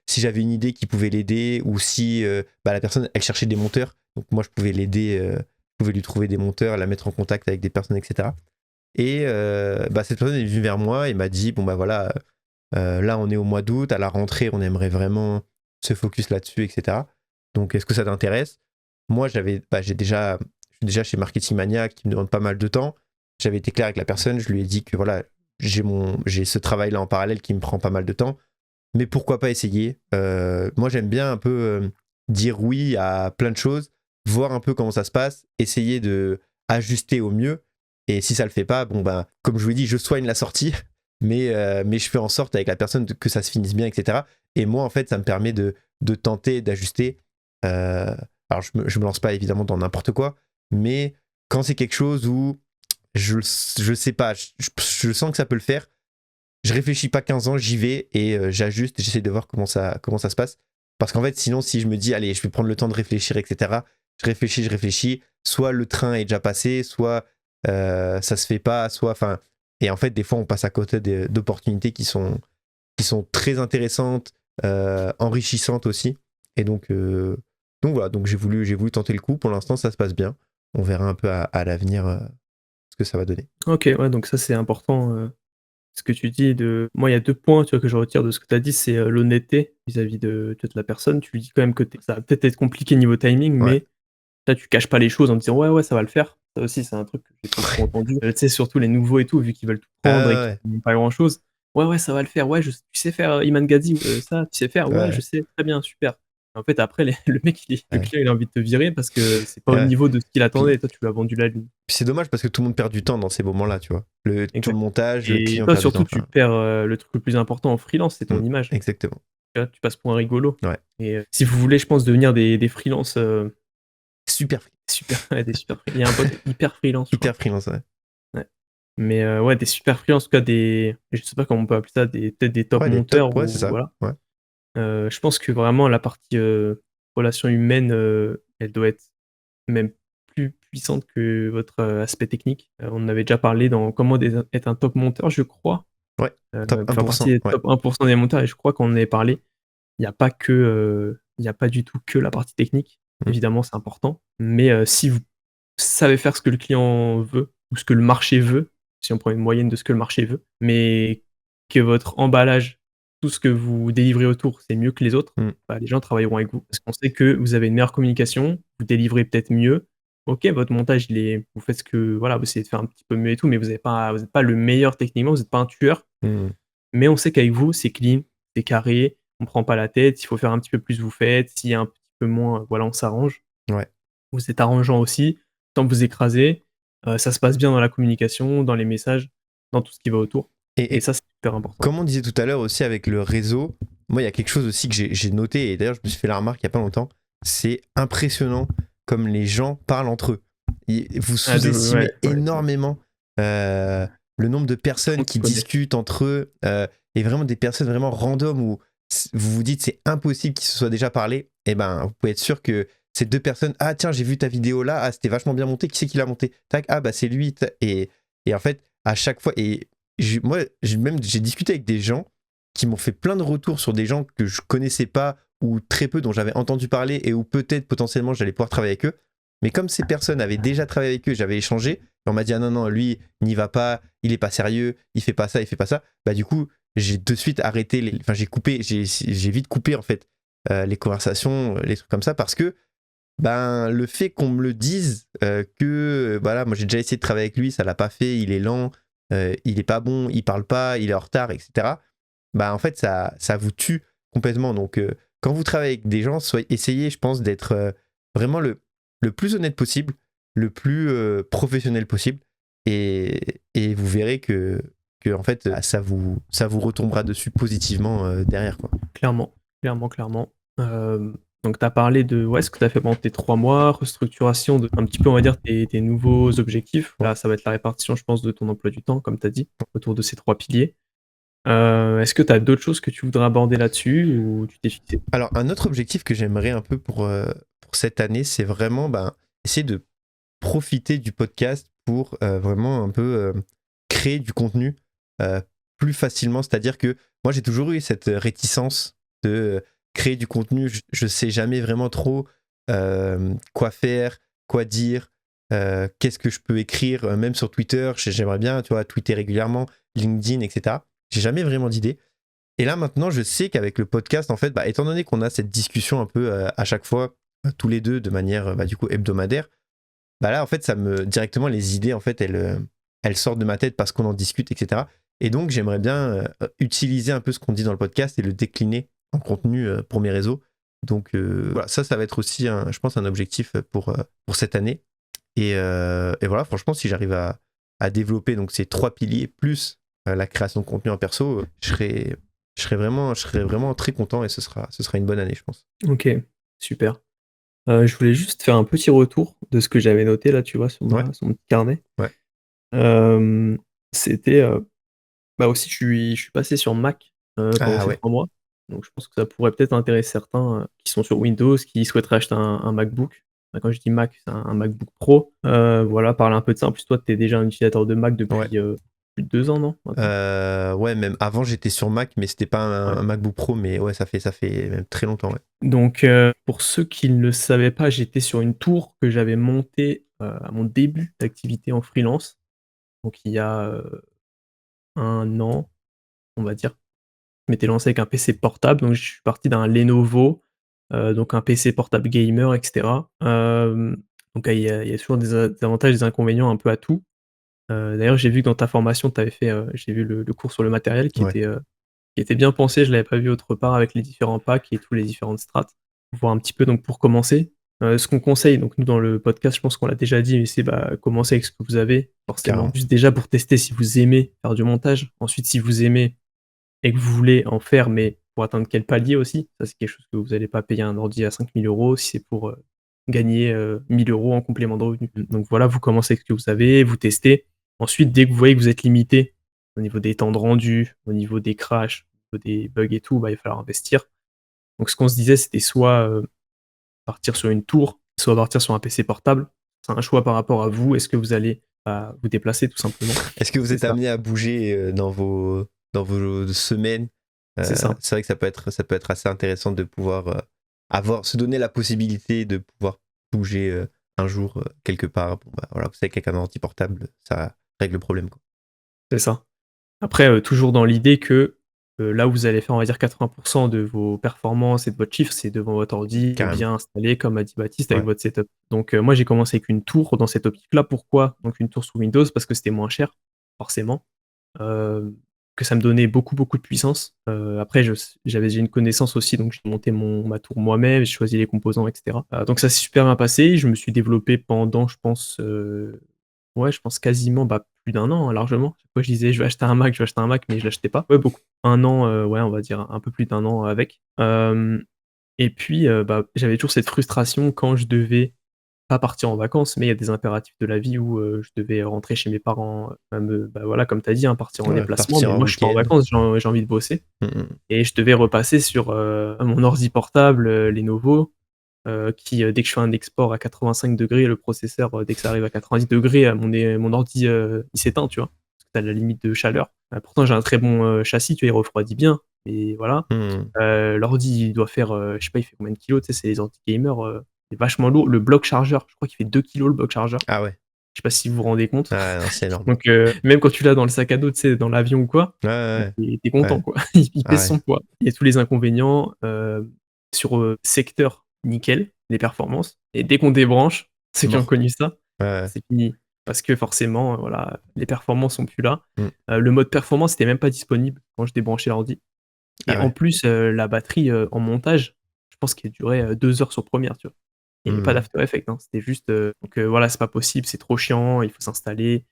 si j'avais une idée qui pouvait l'aider, ou si la personne, elle cherchait des monteurs, donc moi je pouvais l'aider, je pouvais lui trouver des monteurs, la mettre en contact avec des personnes, etc. Et cette personne est venue vers moi et m'a dit, voilà, là on est au mois d'août, à la rentrée on aimerait vraiment se focus là-dessus, etc. Donc est-ce que ça t'intéresse? Moi je suis déjà chez Marketing Mania qui me demande pas mal de temps. J'avais été clair avec la personne, je lui ai dit que voilà, j'ai ce travail-là en parallèle qui me prend pas mal de temps, mais pourquoi pas essayer. Moi j'aime bien un peu dire oui à plein de choses, voir un peu comment ça se passe, essayer de ajuster au mieux, et si ça le fait pas, comme je vous l'ai dit, je soigne la sortie, mais je fais en sorte avec la personne que ça se finisse bien, etc. Et moi en fait ça me permet de tenter, d'ajuster. Alors je me lance pas évidemment dans n'importe quoi, mais quand c'est quelque chose où je sais pas, je sens que ça peut le faire, je réfléchis pas 15 ans, j'y vais et j'ajuste, j'essaie de voir comment ça se passe. Parce qu'en fait, sinon, si je me dis, allez, je vais prendre le temps de réfléchir, etc., je réfléchis, soit le train est déjà passé, soit ça se fait pas, et en fait, des fois, on passe à côté d'opportunités qui sont très intéressantes, enrichissantes aussi. Et donc voilà, donc j'ai voulu tenter le coup. Pour l'instant, ça se passe bien. On verra un peu à l'avenir ce que ça va donner. OK, ouais, donc ça, c'est important, ce que tu dis de moi, il y a 2 points, tu vois, que je retire de ce que tu as dit, c'est, l'honnêteté vis-à-vis de, tu vois, de la personne. Tu lui dis quand même que ça va peut-être être compliqué niveau timing, Ouais. mais là, tu caches pas les choses en disant: «Ouais, ouais, ça va le faire». Ça aussi, c'est un truc que j'ai trop entendu. Tu sais, surtout les nouveaux et tout, vu qu'ils veulent tout prendre et qu'ils Ouais. font pas grand-chose. «Ouais, ouais, ça va le faire. Ouais, tu sais faire, Iman Gadzhi, ça, tu sais faire? Ouais, Ouais. je sais, très bien, super». En fait, après, le mec, le Ouais. client, il a envie de te virer parce que c'est pas au Ouais. niveau de ce qu'il attendait Puis, et toi, tu lui as vendu la lune. puis c'est dommage parce que tout le monde perd du temps dans ces moments-là, tu vois. Tout le Exact. montage, le Et client toi, perd du temps. surtout, tu perds, le truc le plus important en freelance, c'est ton image. Exactement. Tu vois? Tu passes pour un rigolo Ouais. et si vous voulez, je pense, devenir des freelances, Super, super ouais, des super il y a un pote hyper freelance, je crois. hyper freelance, ouais. Ouais. Mais ouais, des super freelances, en tout cas des je sais pas comment on peut appeler ça, peut-être des top Ouais, des tops, monteurs ouais, c'est ou ça. voilà. Ouais. Je pense que vraiment la partie, relation humaine, elle doit être même plus puissante que votre, aspect technique. On en avait déjà parlé dans Comment être un top monteur, je crois. Ouais. Top Faire 1%. partie des Ouais. top 1 des monteurs et je crois qu'on en avait parlé. Il y a pas du tout que la partie technique. Mm. Évidemment, c'est important, mais si vous savez faire ce que le client veut ou ce que le marché veut, si on prend une moyenne de ce que le marché veut, mais que votre emballage, tout ce que vous délivrez autour, c'est mieux que les autres, Mm. les gens travailleront avec vous. Parce qu'on sait que vous avez une meilleure communication, vous délivrez peut-être mieux. OK, votre montage, vous faites ce que voilà, vous essayez de faire un petit peu mieux et tout, mais vous êtes pas le meilleur techniquement, vous êtes pas un tueur. Mm. Mais on sait qu'avec vous, c'est clean, c'est carré, on prend pas la tête. S'il faut faire un petit peu plus, vous faites. S'il y a un petit peu moins, voilà, on s'arrange. Ouais. Vous êtes arrangeant aussi, tant que vous écrasez, ça se passe bien dans la communication, dans les messages, dans tout ce qui va autour et Et ça, c'est super important. comme on disait tout à l'heure aussi avec le réseau, moi, il y a quelque chose aussi que j'ai noté, et d'ailleurs, je me suis fait la remarque il y a pas longtemps, c'est impressionnant comme les gens parlent entre eux. Vous sous-estimez Ouais. énormément le nombre de personnes On se qui connaît. discutent entre eux, et vraiment des personnes vraiment random où vous vous dites c'est impossible qu'ils se soient déjà parlé. Et ben, vous pouvez être sûr que ces deux personnes, ah tiens, j'ai vu ta vidéo là, ah c'était vachement bien monté, qui c'est qui l'a monté? Tac, ah bah c'est lui. Et en fait, à chaque fois, et moi, j'ai discuté avec des gens qui m'ont fait plein de retours sur des gens que je connaissais pas ou très peu, dont j'avais entendu parler et où peut-être potentiellement j'allais pouvoir travailler avec eux. Mais comme ces personnes avaient déjà travaillé avec eux, j'avais échangé, et on m'a dit ah non, non, lui, n'y va pas, il est pas sérieux, il fait pas ça, il fait pas ça. Bah du coup, j'ai de suite arrêté, enfin j'ai coupé, j'ai vite coupé en fait les conversations, les trucs comme ça, parce que ben, le fait qu'on me le dise, que voilà, moi j'ai déjà essayé de travailler avec lui, ça l'a pas fait, il est lent, il est pas bon, il parle pas, il est en retard, etc. Bah en fait, ça vous tue complètement. Donc, quand vous travaillez avec des gens, essayez, je pense, d'être vraiment le plus honnête possible, le plus professionnel possible, et vous verrez que en fait, ça vous retombera dessus positivement derrière, quoi. Clairement, clairement. Donc tu as parlé de ce que tu as fait pendant tes 3 mois, restructuration de un petit peu, on va dire, tes nouveaux objectifs. Là, ça va être la répartition, je pense, de ton emploi du temps, comme tu as dit, autour de ces 3 piliers. Est-ce que tu as d'autres choses que tu voudrais aborder là-dessus ou tu t'es fixé? Alors, un autre objectif que j'aimerais un peu pour cette année, c'est vraiment essayer de profiter du podcast pour vraiment un peu créer du contenu plus facilement. C'est-à-dire que moi, j'ai toujours eu cette réticence de créer du contenu. Je sais jamais vraiment trop quoi faire, quoi dire, qu'est-ce que je peux écrire, même sur Twitter. J'aimerais bien, tu vois, tweeter régulièrement, LinkedIn, etc. J'ai jamais vraiment d'idée. Et là, maintenant, je sais qu'avec le podcast, en fait, bah, étant donné qu'on a cette discussion un peu à chaque fois, tous les deux, de manière du coup hebdomadaire, bah là, en fait, directement, les idées, en fait, elles sortent de ma tête parce qu'on en discute, etc. Et donc, j'aimerais bien utiliser un peu ce qu'on dit dans le podcast et le décliner en contenu pour mes réseaux. Donc, voilà, ça va être aussi, je pense, un objectif pour cette année. Et voilà, franchement, si j'arrive à développer donc, ces 3 piliers plus la création de contenu en perso, je serais vraiment très content et ce sera une bonne année, je pense. OK, super. Je voulais juste faire un petit retour de ce que j'avais noté là, tu vois, Ouais, sur mon petit carnet. ouais. Hem, C'était, bah, aussi je suis passé sur Mac, pendant Ah ces ouais. 3 mois, donc je pense que ça pourrait peut-être intéresser certains, qui sont sur Windows, qui souhaiteraient acheter un MacBook. Bah, quand je dis Mac, c'est un MacBook Pro. Voilà, parler un peu de ça. En plus, toi, tu es déjà un utilisateur de Mac Ouais. depuis, plus de 2 ans, non, maintenant? Ouais, même avant j'étais sur Mac, mais c'était pas Ouais. un MacBook Pro, mais ouais, ça fait même très longtemps, ouais. Donc, pour ceux qui ne le savaient pas, j'étais sur une tour que j'avais montée, à mon début d'activité en freelance, donc il y a, 1 an, on va dire. Je m'étais lancé avec un PC portable, donc je suis parti d'un Lenovo, donc un PC portable gamer et cetera. Donc il y a toujours des avantages et des inconvénients un peu à tout. D'ailleurs, j'ai vu que dans ta formation, tu avais fait, j'ai vu le cours sur le matériel Ouais, qui était bien pensé, je l'avais pas vu autre part avec les différents packs et tous les différentes strates. Voir un petit peu donc pour commencer, ce qu'on conseille, donc nous dans le podcast, je pense qu'on l'a déjà dit, mais c'est, bah, commencer avec ce que vous avez, forcément. carrément. Juste déjà pour tester si vous aimez faire du montage. Ensuite, si vous aimez et que vous voulez en faire, mais pour atteindre quel palier aussi, ça c'est quelque chose que vous allez pas payer un ordi à 5 000 €, si c'est pour, gagner, 1 000 € en complément de revenu. Donc voilà, vous commencez avec ce que vous avez, vous testez. Ensuite, dès que vous voyez que vous êtes limité au niveau des temps de rendu, au niveau des crashs, au niveau des bugs et tout, bah, il va falloir investir. Donc ce qu'on se disait, c'était soit, partir sur une tour, soit partir sur un PC portable. C'est un choix par rapport à vous. Est-ce que vous allez, bah, vous déplacer tout simplement? Est-ce que vous C'est êtes ça, amené à bouger dans vos semaines? c'est ça. C'est vrai que ça peut être assez intéressant de pouvoir se donner la possibilité de pouvoir bouger un jour quelque part. Bon, bah, voilà, vous savez qu'avec un ordi portable, ça règle le problème, quoi. C'est ça. Après, toujours dans l'idée que, là où vous allez faire, on va dire 80 de vos performances et de votre chiffre, c'est devant votre ordi, Carrément. bien installé, comme a dit Baptiste, avec Ouais. votre setup. Donc, moi, j'ai commencé avec une tour dans cette optique-là. Pourquoi? Donc une tour sous Windows, parce que c'était moins cher, forcément, hem, que ça me donnait beaucoup, beaucoup de puissance. Après j'avais déjà une connaissance aussi, donc j'ai monté ma tour moi-même, j'ai choisi les composants et cetera. Donc ça s'est super bien passé. Je me suis développé pendant, je pense, ouais, je pense quasiment, bah, plus d'un an, hein, largement. Chaque fois, je disais: «Je vais acheter un Mac, je vais acheter un Mac», mais je l'achetais pas. Ouais, beaucoup. 1 an, ouais, on va dire un peu plus d'1 an avec. Et puis, bah, j'avais toujours cette frustration quand je devais pas partir en vacances, mais il y a des impératifs de la vie où, je devais rentrer chez mes parents, bah, voilà, comme tu as dit, hein, partir en Ouais, déplacement, partir mais en moi, je suis pas en week-end. vacances, j'ai envie de bosser Mm, mm. et je devais repasser sur, mon ordi portable, Lenovo, qui, dès que je fais un export à 85°, le processeur, dès que ça arrive à 90°, mon ordi, il s'éteint, tu vois? Parce que tu as la limite de chaleur. Pourtant j'ai un très bon, châssis, tu vois? Il refroidit bien et voilà. Mm. L'ordi, il doit faire, je sais pas, il fait combien de kilos? Tu sais, c'est les ordi gamers, c'est vachement lourd. Le bloc chargeur, je crois qu'il fait 2 kilos le bloc chargeur. Ah ouais. Je sais pas si vous vous rendez compte? Ah non, c'est énorme. Donc même quand tu l'as dans le sac à dos, tu sais, dans l'avion ou quoi, Ouais, bah, ouais, tu es ouais. content, Ouais. quoi. Il Ah pèse ouais. son poids. Il y a tous les inconvénients, sur, secteur, nickel, les performances et dès qu'on débranche, ceux qui ont Mort. connu ça, Ouais, ouais. c'est fini. Parce que forcément, voilà, les performances sont plus là. Mm. Le mode performance était même pas disponible quand je débranchais l'ordi et Ah en ouais. plus, la batterie, en montage, je pense qu'elle durait, 2 heures sur Premiere, tu vois? Il y avait pas Mm. d'After Effects, hein, c'était juste, donc voilà, c'est pas possible, c'est trop chiant, il faut s'installer.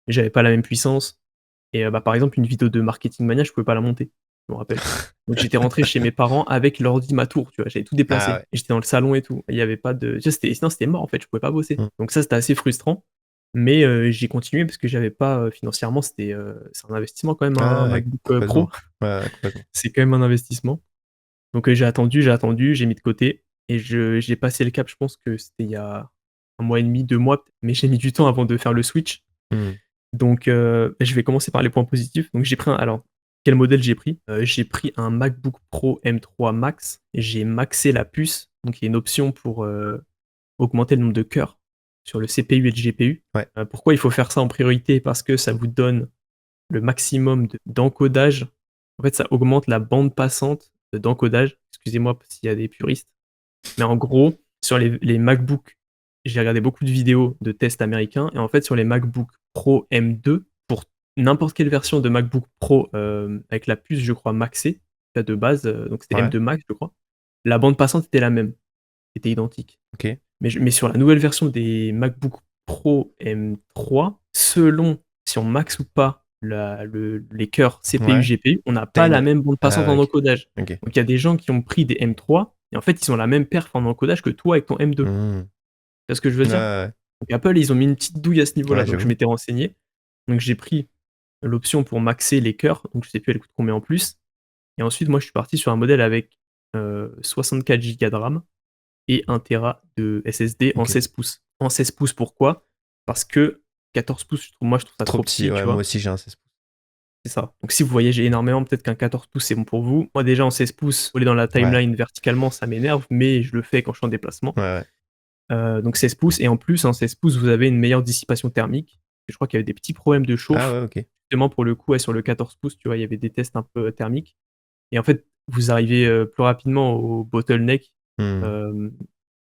J'avais pas la même puissance et bah, par exemple, une vidéo de Marketing Mania, je pouvais pas la monter, je me rappelle. Donc j'étais rentré chez mes parents avec l'ordi, ma tour, tu vois? J'avais tout déplacé Ah et ouais. j'étais dans le salon et tout. Il y avait pas de tu vois, sinon c'était mort, en fait, je pouvais pas bosser. Mm. Donc ça, c'était assez frustrant, mais j'ai continué parce que j'avais pas, financièrement, c'est un investissement quand même, Ah un ouais, MacBook, Pro. complètement. Ouais, ouais, complètement. C'est quand même un investissement. Donc j'ai attendu, j'ai mis de côté et j'ai passé le cap, je pense que c'était il y a 1 mois et demi, 2 mois peut-être, mais j'ai mis du temps avant de faire le switch. Mm. Donc, je vais commencer par les points positifs. Donc j'ai pris alors, quel modèle j'ai pris? J'ai pris un MacBook Pro M3 Max. J'ai maxé la puce, donc il y a une option pour, augmenter le nombre de cœurs sur le CPU et le GPU. Ouais. Pourquoi il faut faire ça en priorité? Parce que ça vous donne le maximum d'encodage. En fait, ça augmente la bande passante d'encodage. Excusez-moi s'il y a des puristes. Mais en gros, sur les MacBook, j'ai regardé beaucoup de vidéos de tests américains et en fait, sur les MacBook Pro M2, pour n'importe quelle version de MacBook Pro, avec la puce, je crois, maxée, de base, donc c'était Ouais. M2 Max, je crois, la bande passante était la même, était identique. Ok. Mais sur la nouvelle version des MacBook Pro M3, selon si on max ou pas les cœurs CPU, Ouais. GPU, on n'a T'as pas la une. même bande passante Ah, en ok. encodage. Ok. Donc il y a des gens qui ont pris des M3 et en fait, ils ont la même perf en encodage que toi avec ton M2. Tu Hmm. vois ce que je veux Ouais, dire? ouais, Donc Apple, ils ont mis une petite douille à ce ouais. niveau-là. Ouais, Donc je j'avoue. m'étais renseigné. Donc j'ai pris l'option pour maxer les cœurs. Donc je sais plus elle coûte combien en plus. Et ensuite, moi, je suis parti sur un modèle avec 64 Go de RAM et 1 Tera de SSD en Ok. 16 pouces. En 16 pouces, pourquoi? Parce que 14 pouces, moi, je trouve ça Trop trop petit. petit, tu Ouais, moi vois? aussi, j'ai un 16 pouces. C'est ça. Donc si vous voyagez énormément, peut-être qu'un 14 pouces, c'est bon pour vous. Moi, déjà, en 16 pouces, voler dans la Ouais. timeline verticalement, ça m'énerve, mais je le fais quand je suis en déplacement. Ouais, ouais. Donc 16 pouces et en plus, en 16 pouces, vous avez une meilleure dissipation thermique. Je crois qu'il y avait des petits problèmes de Ah, chauffe. ouais, ok. Justement, pour le coup, ouais, sur le 14 pouces, tu vois, il y avait des tests un peu thermiques et en fait, vous arrivez, plus rapidement au bottleneck. Hmm. Hem,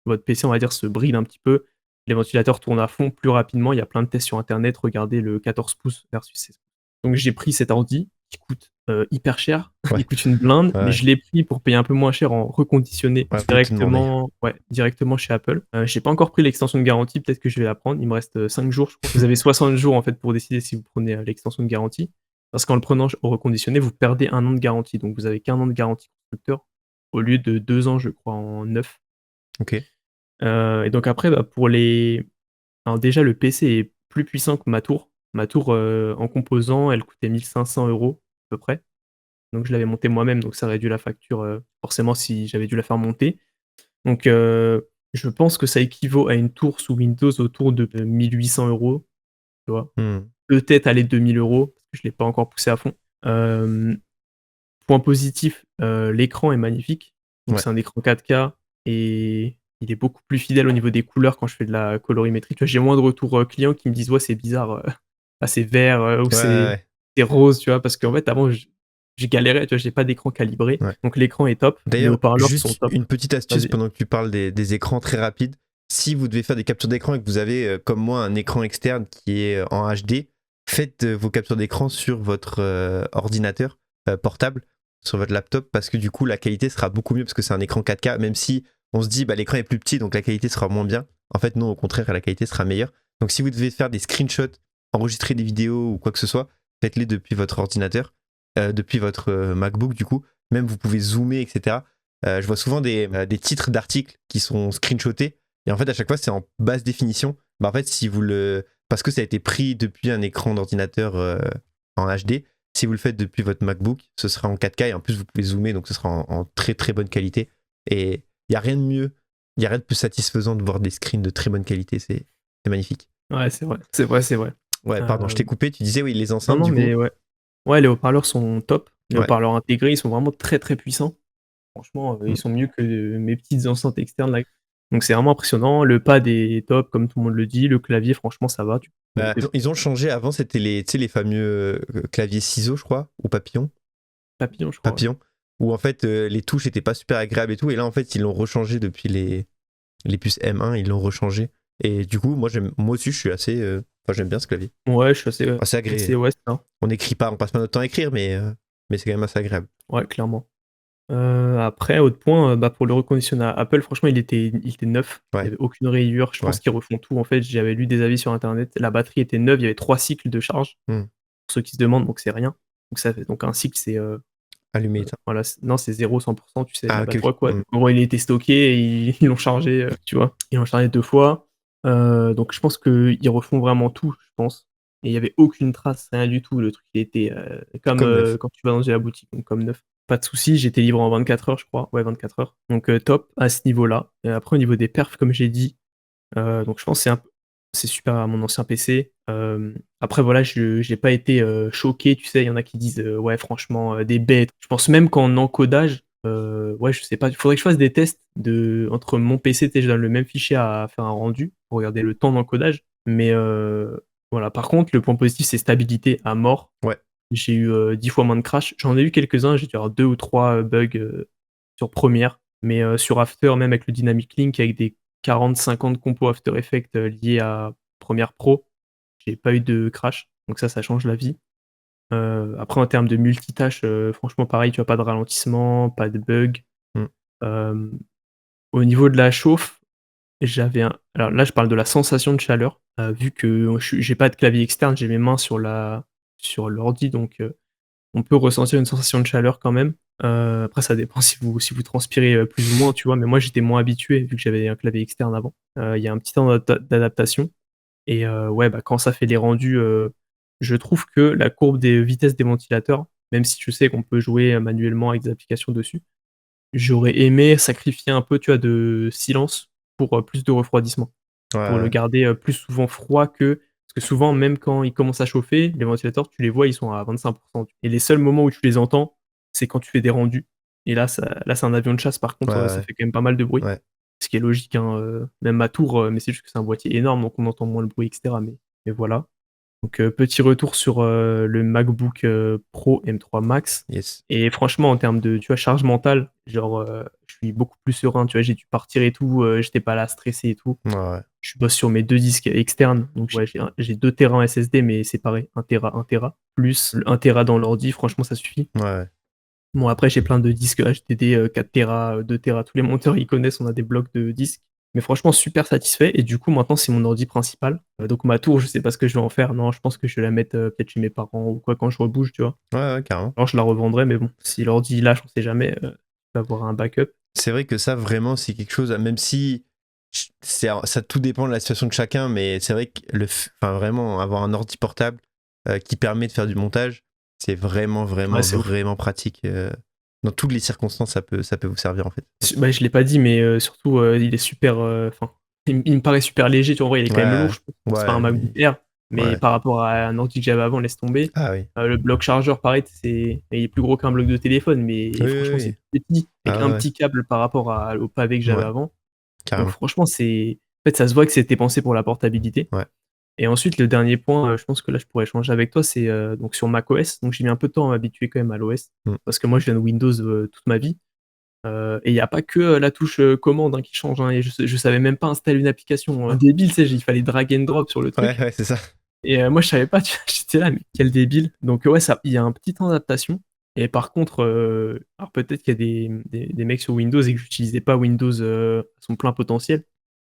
Votre PC, on va dire, se bride un petit peu. Les ventilateurs tournent à fond plus rapidement. Il y a plein de tests sur internet. Regardez le 14 pouces versus 16 pouces. Donc j'ai pris cet ordi qui coûte, hyper cher. Ouais. Il coûte une blinde, Ouais, mais ouais. je l'ai pris pour payer un peu moins cher en reconditionné Ouais, je te demander. directement chez Apple. J'ai pas encore pris l'extension de garantie, peut-être que je vais la prendre. Il me reste, 5 jours, je crois. Vous avez 60 jours, en fait, pour décider si vous prenez, l'extension de garantie. Parce qu'en le prenant au reconditionné, vous perdez 1 an de garantie. Donc vous avez qu'1 an de garantie constructeur au lieu de 2 ans, je crois, en neuf. Ok. Et donc après, bah, alors déjà, le PC est plus puissant que ma tour. Ma tour, en composants, elle coûtait 1 500 € à peu près. Donc je l'avais montée moi-même, donc ça réduit la facture, forcément si j'avais dû la faire monter. Donc je pense que ça équivaut à une tour sous Windows autour de 1 800 €, tu vois? Hmm. Peut-être aller 2 000 €, parce que je l'ai pas encore poussé à fond. Hem Point positif, l'écran est magnifique. Donc Ouais. c'est un écran 4K et il est beaucoup plus fidèle au niveau des couleurs quand je fais de la colorimétrie. Tu vois, j'ai moins de retours, clients qui me disent: «Ouais, c'est bizarre, ah c'est vert, ou Ouais, ouais, c'est rose», tu vois? Parce qu'en fait, avant, je galérais, tu vois? J'ai pas d'écran calibré, ouais. Ouais. donc l'écran est top, les D'ailleurs, haut-parleurs sont juste top. une petite astuce Vas-y. pendant que tu parles des écrans très rapides. Si vous devez faire des captures d'écran et que vous avez, comme moi, un écran externe qui est en HD, faites vos captures d'écran sur votre ordinateur portable, sur votre laptop, parce que du coup, la qualité sera beaucoup mieux, parce que c'est un écran 4K, même si on se dit, bah, l'écran est plus petit, donc la qualité sera moins bien. En fait, non, au contraire, la qualité sera meilleure. Donc si vous devez faire des screenshots, enregistrer des vidéos ou quoi que ce soit, faites-les depuis votre ordinateur, depuis votre MacBook, du coup. Même vous pouvez zoomer, etc. Je vois souvent des titres d'articles qui sont screenshotés et en fait à chaque fois c'est en basse définition. Bah, en fait si vous le parce que ça a été pris depuis un écran d'ordinateur en HD, si vous le faites depuis votre MacBook, ce sera en 4K et en plus vous pouvez zoomer donc ce sera en très très bonne qualité et il y a rien de mieux, il y a rien de plus satisfaisant de voir des screens de très bonne qualité, c'est magnifique. Ouais, c'est vrai, c'est vrai, c'est vrai. Ouais, pardon, je t'ai Hem, coupé, tu disais oui les non, enceintes non, du coup. mais ouais. Ouais, les haut-parleurs sont top. Les Ouais. haut-parleurs intégrés, ils sont vraiment très, très puissants. Franchement, ils Mm. sont mieux que mes petites enceintes externes là. Donc c'est vraiment impressionnant. Le pad est top, comme tout le monde le dit. Le clavier, franchement, ça va. Bah, ils ont changé, avant c'était les, tu sais, les fameux claviers ciseaux je crois, ou papillons. Papillon, je crois, ouais. Papillon, où en fait les touches étaient pas super agréables et tout. Et là en fait ils l'ont rechangé depuis les puces M1, ils l'ont rechangé. Et du coup moi aussi je suis assez, enfin j'aime bien ce clavier. Ouais, je suis assez, Enfin, c'est agréable. ouais, c'est ça. On n'écrit pas, on passe pas notre temps à écrire, mais c'est quand même assez agréable. Ouais, clairement. Après, autre point, bah, pour le reconditionner à Apple, franchement, il était neuf. Il y Ouais, avait aucune rayure. Je pense ouais. qu'ils refont tout, en fait. J'avais lu des avis sur internet. La batterie était neuve, il y avait 3 cycles de charge. Hmm. Pour ceux qui se demandent, donc c'est rien. Donc ça fait donc un cycle, c'est, Allumé éteint. voilà, non, c'est 0-100%, tu sais, Ah la ok, batterie. ok. Ouais, quoi. Hmm. En gros, il a été stocké et ils l'ont chargé, tu vois? Ils l'ont chargé 2 fois. Donc je pense qu'ils refont vraiment tout, je pense. Et il y avait aucune trace, rien du tout. Le truc, il était, comme, Comme neuf. quand tu vas dans la boutique, donc comme neuf. Pas de souci, j'ai été livré en 24 heures, je crois. Ouais, 24 heures. Donc top à ce niveau-là. Et après au niveau des perfs, comme j'ai dit, donc je pense que c'est un peu c'est super à mon ancien PC. Après voilà, j'ai pas été, choqué, tu sais? Il y en a qui disent, «Ouais franchement, des bêtes». Je pense même qu'en encodage, ouais, je sais pas, il faudrait que je fasse des tests entre mon PC, tu sais? Je donne le même fichier à faire un rendu pour regarder le temps d'encodage. Mais, voilà. Par contre, le point positif, c'est stabilité à mort. Ouais. J'ai eu, 10 fois moins de crash. J'en ai eu quelques-uns, j'ai dû avoir 2 ou 3 bugs, sur première. Mais, sur After, même avec le Dynamic Link, avec des 40-50 compos After Effects, liés à Premiere Pro, j'ai pas eu de crash, donc ça change la vie. Après en termes de multitâches, franchement pareil, tu as pas de ralentissement, pas de bug. Mmh. Hem, Au niveau de la chauffe, j'avais un alors là, je parle de la sensation de chaleur, vu que j'ai pas de clavier externe, j'ai mes mains sur l'ordi, donc on peut ressentir une sensation de chaleur quand même. Après ça dépend si vous transpirez, plus ou moins, tu vois? Mais moi j'étais moins habitué vu que j'avais un clavier externe avant. Il y a un petit temps d'adaptation. Et ouais, bah, quand ça fait les rendus, je trouve que la courbe des vitesses des ventilateurs, même si je sais qu'on peut jouer, manuellement avec des applications dessus, j'aurais aimé sacrifier un peu, tu vois, de silence pour, plus de refroidissement. Ouais, Pour le ouais. garder, plus souvent froid parce que souvent, même quand ils commencent à chauffer, les ventilateurs, tu les vois, ils sont à 25. Et les seuls moments où tu les entends, c'est quand tu fais des rendus. Et là, c'est un avion de chasse, par Ouais, contre, ça ouais. fait quand même pas mal de bruit. Ouais. Ce qui est logique, hein, même ma tour, mais c'est juste que c'est un boîtier énorme, donc on entend moins le bruit et cetera, mais voilà. Donc, petit retour sur, le MacBook, Pro M3 Max. Yes. Et franchement, en termes de, tu vois, charge mentale, genre, je suis beaucoup plus serein, tu vois? J'ai dû partir et tout, j'étais pas là stressé et tout. Ouais, ouais. Je bosse sur mes 2 disques externes, donc ouais, j'ai 2 téras en SSD, mais séparés, 1 téra, plus le 1 téra dans l'ordi, franchement ça suffit. Ouais, ouais. Bon après j'ai plein de disques HDD, 4 téras, 2 téras, tous les monteurs ils connaissent, on a des blocs de disques. Mais franchement super satisfait et du coup maintenant c'est mon ordi principal. Donc ma tour, je sais pas ce que je vais en faire. Non, je pense que je vais la mettre, peut-être chez mes parents ou quoi quand je rebouge, tu vois? Ouais, ouais, carrément. Alors je la revendrai, mais bon, si l'ordi lâche, on sait jamais, je vais avoir un backup. C'est vrai que ça, vraiment, c'est quelque chose, même si ça tout dépend de la situation de chacun, mais c'est vrai que enfin, vraiment, avoir un ordi portable qui permet de faire du montage, c'est vraiment, Ouais, vraiment, c'est ouf. vraiment pratique. Dans toutes les circonstances, ça peut vous servir en fait. Bah, je l'ai pas dit, mais surtout, il est super, enfin, il me paraît super léger, tu vois? En vrai, il est quand même Ouais, lourd, je trouve. Bon, c'est pas un ouais, MacBook mais Air, mais ouais. par rapport à un ordi que j'avais avant, laisse tomber. Ah oui. Le bloc chargeur, pareil, il est plus gros qu'un bloc de téléphone, mais Oui, oui, franchement, c'est oui. tout petit, avec Ah un ouais, ouais, petit câble par rapport au pavé que j'avais ouais, avant. Donc carrément. franchement, en fait, ça se voit que c'était pensé pour la portabilité. Ouais. Et ensuite, le dernier point, je pense que là, je pourrais échanger avec toi, c'est, donc sur macOS. Donc j'ai mis un peu de temps à m'habituer quand même à l'OS, Mm. parce que moi, je viens de Windows, toute ma vie. Et il y a pas que, la touche, commande, hein, qui change, hein, et je savais même pas installer une application, débile, tu sais, il fallait drag and drop sur le Ouais, truc. ouais, c'est ça. Et moi je savais pas, tu vois? J'étais là: «Mais quel débile!» Donc ouais, ça il y a un petit temps d'adaptation. Et par contre, alors peut-être qu'il y a des mecs sur Windows et que j'utilisais pas Windows, à son plein potentiel.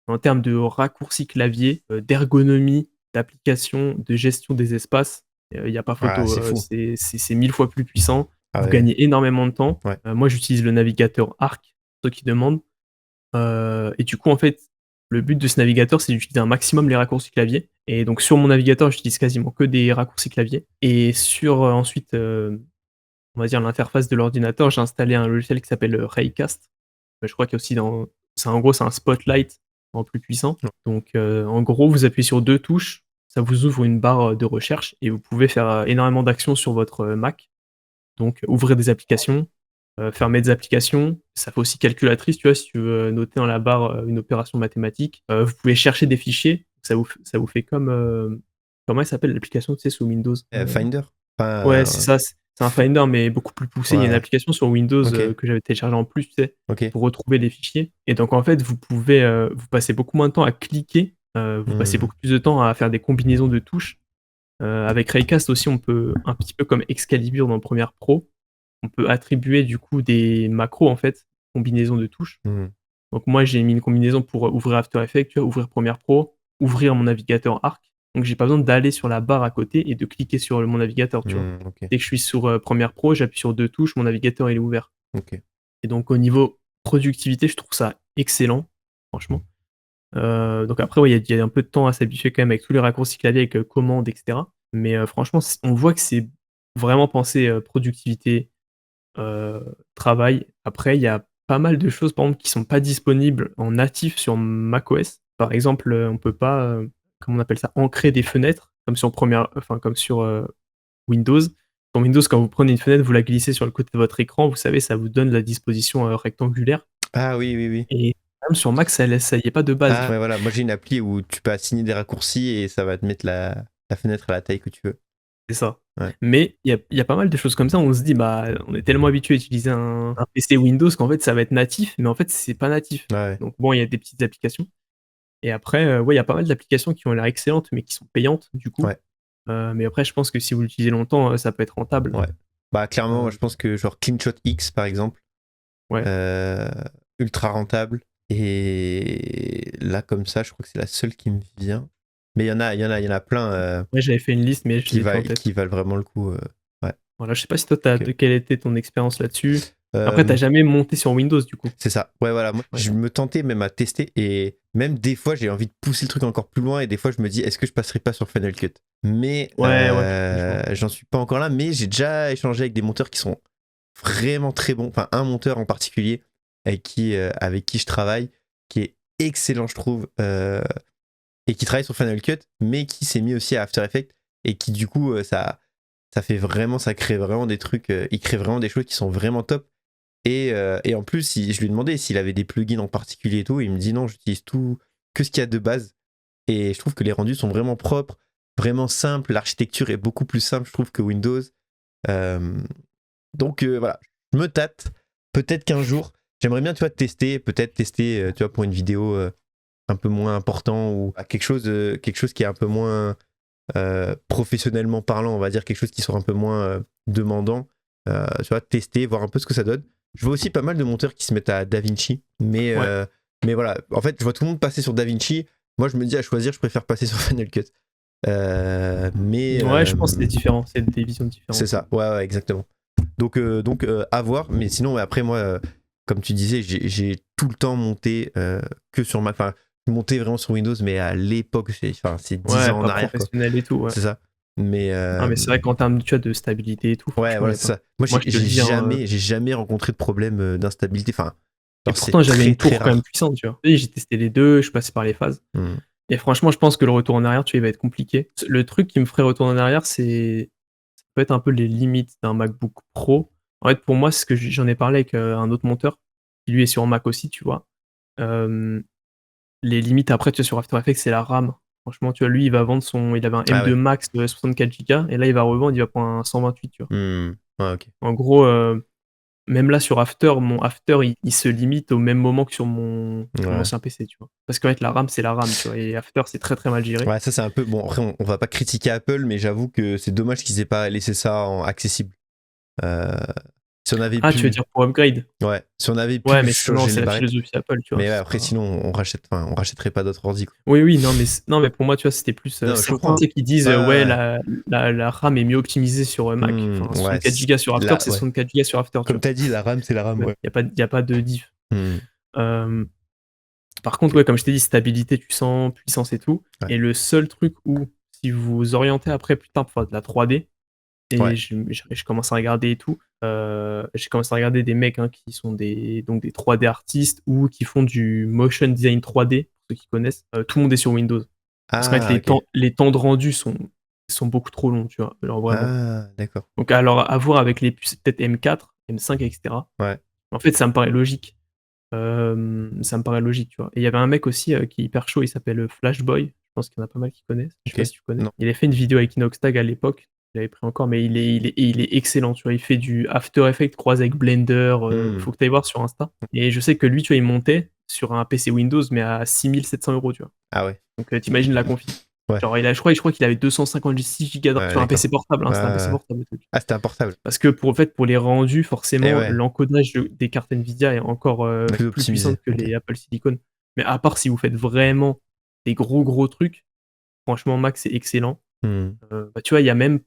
En termes de raccourcis clavier, d'ergonomie, d'application, de gestion des espaces, il y a pas Ah, photo, c'est fou. c'est 1000 fois plus puissant. Ah Vous ouais, gagnez énormément de temps. ouais. Moi j'utilise le navigateur Arc, pour ceux qui demandent. Et du coup, en fait, le but de ce navigateur, c'est d'utiliser un maximum les raccourcis clavier. Et donc sur mon navigateur, j'utilise quasiment que des raccourcis clavier. Et sur, ensuite, on va dire l'interface de l'ordinateur, j'ai installé un logiciel qui s'appelle, Raycast. Je crois qu'il y a aussi en gros, c'est un Spotlight en plus puissant. Ouais. Donc, en gros, vous appuyez sur 2 touches, ça vous ouvre une barre, de recherche et vous pouvez faire, énormément d'actions sur votre, Mac. Donc ouvrir des applications, fermer des applications. Ça fait aussi calculatrice, tu vois? Si tu veux noter dans la barre, une opération mathématique. Vous pouvez chercher des fichiers, ça vous fait comme, comment elle s'appelle l'application, tu sais, sous Windows? Finder? Ouais, c'est Enfin, ça, c'est un Finder, mais beaucoup plus poussé. Il y a une ouais, application sur Windows, ok, que j'avais téléchargée en plus, tu sais, ok. pour retrouver les fichiers. Et donc en fait, vous passez beaucoup moins de temps à cliquer, vous passez Hmm. beaucoup plus de temps à faire des combinaisons de touches. Avec Raycast aussi, on peut, un petit peu comme Excalibur dans Premiere Pro, on peut attribuer du coup des macros en fait, combinaisons de touches. Hmm. Donc moi j'ai mis une combinaison pour, ouvrir After Effects, tu vois, ouvrir Premiere Pro, ouvrir mon navigateur Arc. Donc j'ai pas besoin d'aller sur la barre à côté et de cliquer sur mon navigateur, tu vois? Hmm, ok, Dès que je suis sur, Premiere Pro, j'appuie sur 2 touches, mon navigateur il est ouvert. ok. Et donc au niveau productivité, je trouve ça excellent, franchement. Donc après ouais, il y a un peu de temps à s'habituer quand même avec tous les raccourcis clavier avec, commande et cetera. Mais, franchement on voit que c'est vraiment pensé, productivité, travail. Après, il y a pas mal de choses, par exemple, qui sont pas disponibles en natif sur macOS. Par exemple, on peut pas, comment on appelle ça, ancrer des fenêtres, comme sur Windows. Sur Windows, quand vous prenez une fenêtre, vous la glissez sur le côté de votre écran, vous savez, ça vous donne la disposition rectangulaire. Ah oui, oui, oui. Et même sur Mac, ça y est pas de base. Ah ouais, voilà. Moi, j'ai une appli où tu peux assigner des raccourcis et ça va te mettre la fenêtre à la taille que tu veux. C'est ça. Ouais. Mais il y a pas mal de choses comme ça, on se dit, bah, on est tellement habitué à utiliser un PC Windows qu'en fait, ça va être natif, mais en fait, c'est pas natif. Ouais. Donc bon, il y a des petites applications. Et après, ouais, il y a pas mal d'applications qui ont l'air excellentes, mais qui sont payantes, du coup. Ouais. Mais après, je pense que si vous l'utilisez longtemps, ça peut être rentable. Ouais. Bah, clairement, moi, je pense que genre CleanShot X, par exemple, Ouais. ultra rentable. Et là, comme ça, je crois que c'est la seule qui me vient. Mais il y en a plein Ouais, j'avais fait une liste, mais je qui, l'ai pas en tête. qui valent vraiment le coup. Ouais. Voilà, je sais pas si toi, Ok. quelle était ton expérience là-dessus. Après, t'as jamais monté sur Windows, du coup. C'est ça. Ouais, voilà. Moi, Ouais. je me tentais même à tester et même des fois, j'ai envie de pousser le truc encore plus loin et des fois, je me dis, est-ce que je passerai pas sur Final Cut? Mais Ouais, j'en suis pas encore là. Mais j'ai déjà échangé avec des monteurs qui sont vraiment très bons. Enfin, un monteur en particulier avec qui je travaille, qui est excellent, je trouve, et qui travaille sur Final Cut, mais qui s'est mis aussi à After Effects et qui, du coup, ça fait vraiment, ça crée vraiment des trucs, il crée vraiment des choses qui sont vraiment top. Et en plus, je lui ai demandé s'il avait des plugins en particulier et tout. Il me dit non, j'utilise tout, que ce qu'il y a de base. Et je trouve que les rendus sont vraiment propres, vraiment simples. L'architecture est beaucoup plus simple, je trouve, que Windows. Donc voilà, je me tâte. Peut-être qu'un jour, j'aimerais bien, tu vois, tester, tu vois, pour une vidéo un peu moins important ou quelque chose qui est un peu moins professionnellement parlant, on va dire, quelque chose qui soit un peu moins demandant. Tu vois, tester, voir un peu ce que ça donne. Je vois aussi pas mal de monteurs qui se mettent à DaVinci, mais voilà, en fait, je vois tout le monde passer sur DaVinci. Moi, je me dis à choisir, je préfère passer sur Final Cut. Ouais, je pense que c'est différent, c'est des visions différentes. C'est ça, ouais, exactement. Donc à voir, mais sinon, après, moi, comme tu disais, j'ai tout le temps monté que sur Mac. Enfin, monté vraiment sur Windows, mais à l'époque, c'est 10 ans en pas arrière, quoi. professionnel et tout, ouais. C'est ça. Mais c'est vrai qu'en termes, tu vois, de stabilité et tout, ouais, voilà, c'est ça. Moi, je te le dis, j'ai jamais rencontré de problème d'instabilité. Enfin, et pourtant, j'avais une tour quand même puissante, tu vois. Et j'ai testé les deux, je passais par les phases. Et franchement, je pense que le retour en arrière, tu vois, il va être compliqué. Le truc qui me ferait retourner en arrière, ça peut être un peu les limites d'un MacBook Pro. En fait, pour moi, c'est ce que j'en ai parlé avec un autre monteur, qui lui est sur Mac aussi, tu vois. Les limites après, tu vois, sur After Effects, c'est la RAM. Franchement, tu vois, lui, il avait un M2 Max de 64 Go, et là, il va revendre, il va prendre un 128, tu vois. Ouais, ok. En gros, même là, sur After, mon After, il se limite au même moment que sur mon ancien PC, tu vois. Parce qu'en fait, la RAM, c'est la RAM, tu vois, et After, c'est très très mal géré. Ouais, ça, c'est un peu. Bon, après, on va pas critiquer Apple, mais j'avoue que c'est dommage qu'ils aient pas laissé ça accessible. Si on avait pu... tu veux dire pour upgrade? Ouais, si on avait pu Ouais, mais changer c'est les la barrettes. philosophie Apple, tu vois. Mais ouais, après, sinon, on rachèterait pas d'autres ordi, quoi. Oui, non, mais pour moi, tu vois, c'était plus Non, je certains, comprends. tu sais, qui disent Ouais. la RAM est mieux optimisée sur Mac. Enfin, 64 Go sur After, c'est 64 Go sur After. Comme t'as dit, la RAM, c'est la RAM, ouais. Il y a pas de diff. Par contre, ouais, comme je t'ai dit, stabilité, tu sens, puissance et tout. Ouais. Et le seul truc où, si vous vous orientez après plus tard pour faire de la 3D, et je commence à regarder et tout, j'ai commencé à regarder des mecs qui sont des 3D artistes ou qui font du motion design 3D, pour ceux qui connaissent. Tout le monde est sur Windows. Parce qu'en fait, les temps de rendu sont beaucoup trop longs, tu vois. Alors vraiment. Ah, d'accord. Donc, alors, à voir avec les puces, peut-être M4, M5, etc. Ouais. En fait, ça me paraît logique. Tu vois. Et il y avait un mec aussi qui est hyper chaud, il s'appelle Flashboy. Je pense qu'il y en a pas mal qui connaissent. Je sais pas si tu connais. Non. Il avait fait une vidéo avec Inoxtag à l'époque. Il avait pris encore, mais il est excellent, tu vois. Il fait du After Effects croisé avec Blender. Faut que tu ailles voir sur Insta. Et je sais que lui, tu vois, il montait sur un PC Windows, mais à 6700 €, tu vois. Ah ouais. Donc t'imagines la config. Ouais. Genre, je crois qu'il avait 256 Go sur un PC portable. C'était un PC portable, le truc. Ah, c'était un portable. Parce que pour les rendus, forcément, l'encodage des cartes Nvidia est encore plus puissant que les Apple Silicon. Mais à part si vous faites vraiment des gros trucs, franchement, Mac, c'est excellent. Tu vois, il y a même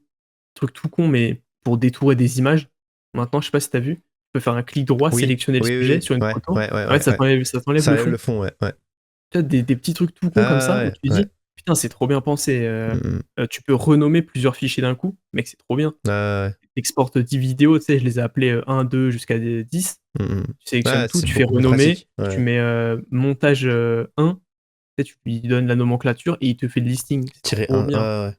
truc tout con, mais pour détourer des images, maintenant, je sais pas si t'as vu, tu peux faire un clic droit, sélectionner le sujet sur une photo. Ça t'enlève le fond. Ouais. Tu vois, des petits trucs tout cons comme ça, où tu te dis, putain, c'est trop bien pensé. Tu peux renommer plusieurs fichiers d'un coup, mec, c'est trop bien. Tu exportes 10 vidéos, tu sais, je les ai appelées 1, 2 jusqu'à 10. Tu sélectionnes tout, tu fais renommer, tu mets montage 1, tu lui donnes la nomenclature et il te fait le listing. C'est Tirer trop 1. bien.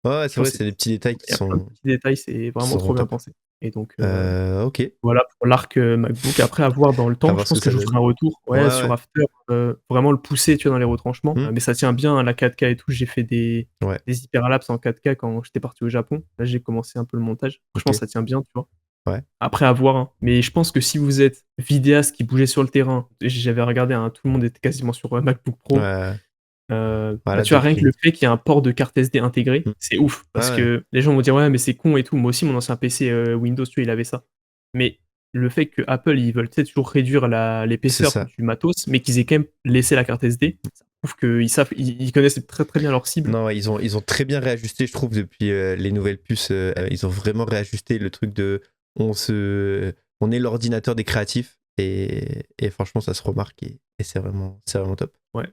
Ouais, c'est Franchement, vrai, c'est des petits détails il y a plein de petits détails, c'est vraiment trop sont bien top. pensé. Et donc, Ok. voilà pour l'arc MacBook. Après, à voir dans le À temps, voir je ce que pense que ça je vous donne. ferai un retour Ouais, sur ouais. After, vraiment le pousser, tu vois, dans les retranchements. Hmm. Mais ça tient bien, hein, la 4K et tout. J'ai fait des Ouais. hyperlapses en 4K quand j'étais parti au Japon. Là, j'ai commencé un peu le montage. Franchement, Ok. ça tient bien, tu vois. Ouais. Après, à voir, hein. Mais je pense que si vous êtes vidéaste qui bougeait sur le terrain, j'avais regardé, hein, tout le monde était quasiment sur MacBook Pro. Ouais. Bah, Voilà, tu vois, rien que depuis. le fait qu'il y ait un port de carte SD intégré, Hmm. c'est ouf. Parce Ouais. que les gens vont dire: «Ouais, mais c'est con et tout». Moi aussi, mon ancien PC, Windows, tu vois, il avait ça. Mais le fait que Apple, ils veulent, tu sais, toujours réduire C'est l'épaisseur ça. du matos, mais qu'ils aient quand même laissé la carte SD, ça prouve qu'ils savent, ils connaissent très, très bien leur cible. Non, ouais, ils ont très bien réajusté, je trouve, depuis les nouvelles puces. Ils ont vraiment réajusté le truc de on est l'ordinateur des créatifs et franchement, ça se remarque et c'est vraiment top. Ouais.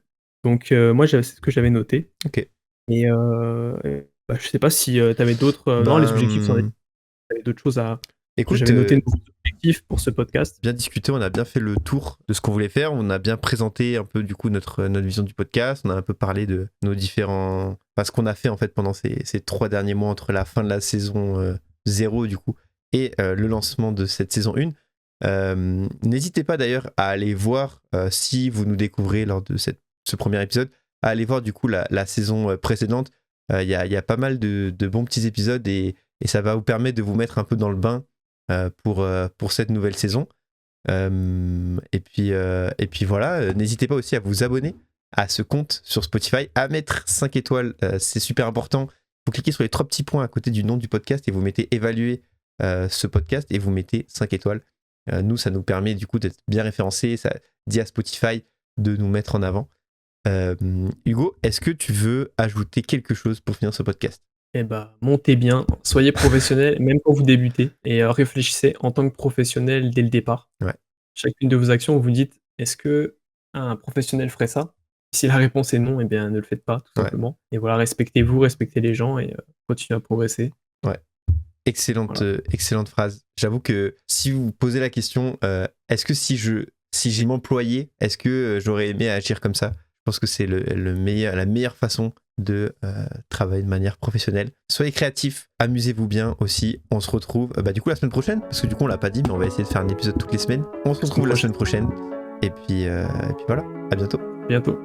Donc moi, c'est ce que j'avais noté. Ok. Et bah, je sais pas si, tu avais d'autres, non, les objectifs, tu Ben, avais d'autres choses à écoute, j'avais noté de nouveaux objectifs pour ce podcast. bien discuté, on a bien fait le tour de ce qu'on voulait faire, on a bien présenté un peu du coup notre vision du podcast, on a un peu parlé de nos différents... Enfin, ce qu'on a fait en fait pendant ces 3 derniers mois entre la fin de la saison 0 du coup et le lancement de cette saison 1. N'hésitez pas d'ailleurs à aller voir, si vous nous découvrez lors de ce premier épisode, à aller voir du coup la saison précédente. Il y a pas mal de bons petits épisodes et ça va vous permettre de vous mettre un peu dans le bain pour cette nouvelle saison. Et puis voilà, n'hésitez pas aussi à vous abonner à ce compte sur Spotify, à mettre 5 étoiles, c'est super important. Vous cliquez sur les 3 petits points à côté du nom du podcast et vous mettez évaluer ce podcast et vous mettez 5 étoiles. Nous, ça nous permet du coup d'être bien référencés, ça dit à Spotify de nous mettre en avant. Hugo, est-ce que tu veux ajouter quelque chose pour finir ce podcast? Eh bah, montez bien, soyez professionnel, même quand vous débutez, et réfléchissez en tant que professionnel dès le départ. Ouais. Chacune de vos actions, vous dites: «Est-ce que un professionnel ferait ça?» Si la réponse est non, eh bien, ne le faites pas, tout Ouais. simplement. Et voilà, respectez-vous, respectez les gens et continuez à progresser. Ouais. Excellente, Voilà. excellente phrase. J'avoue que si vous vous posez la question, est-ce que si j'ai m'employais, est-ce que j'aurais aimé agir comme ça? Je pense que c'est la meilleure façon de travailler de manière professionnelle. Soyez créatifs, amusez-vous bien aussi. On se retrouve du coup la semaine prochaine, parce que du coup on l'a pas dit, mais on va essayer de faire un épisode toutes les semaines. On se retrouve la semaine prochaine. Et puis voilà, à bientôt. Bientôt.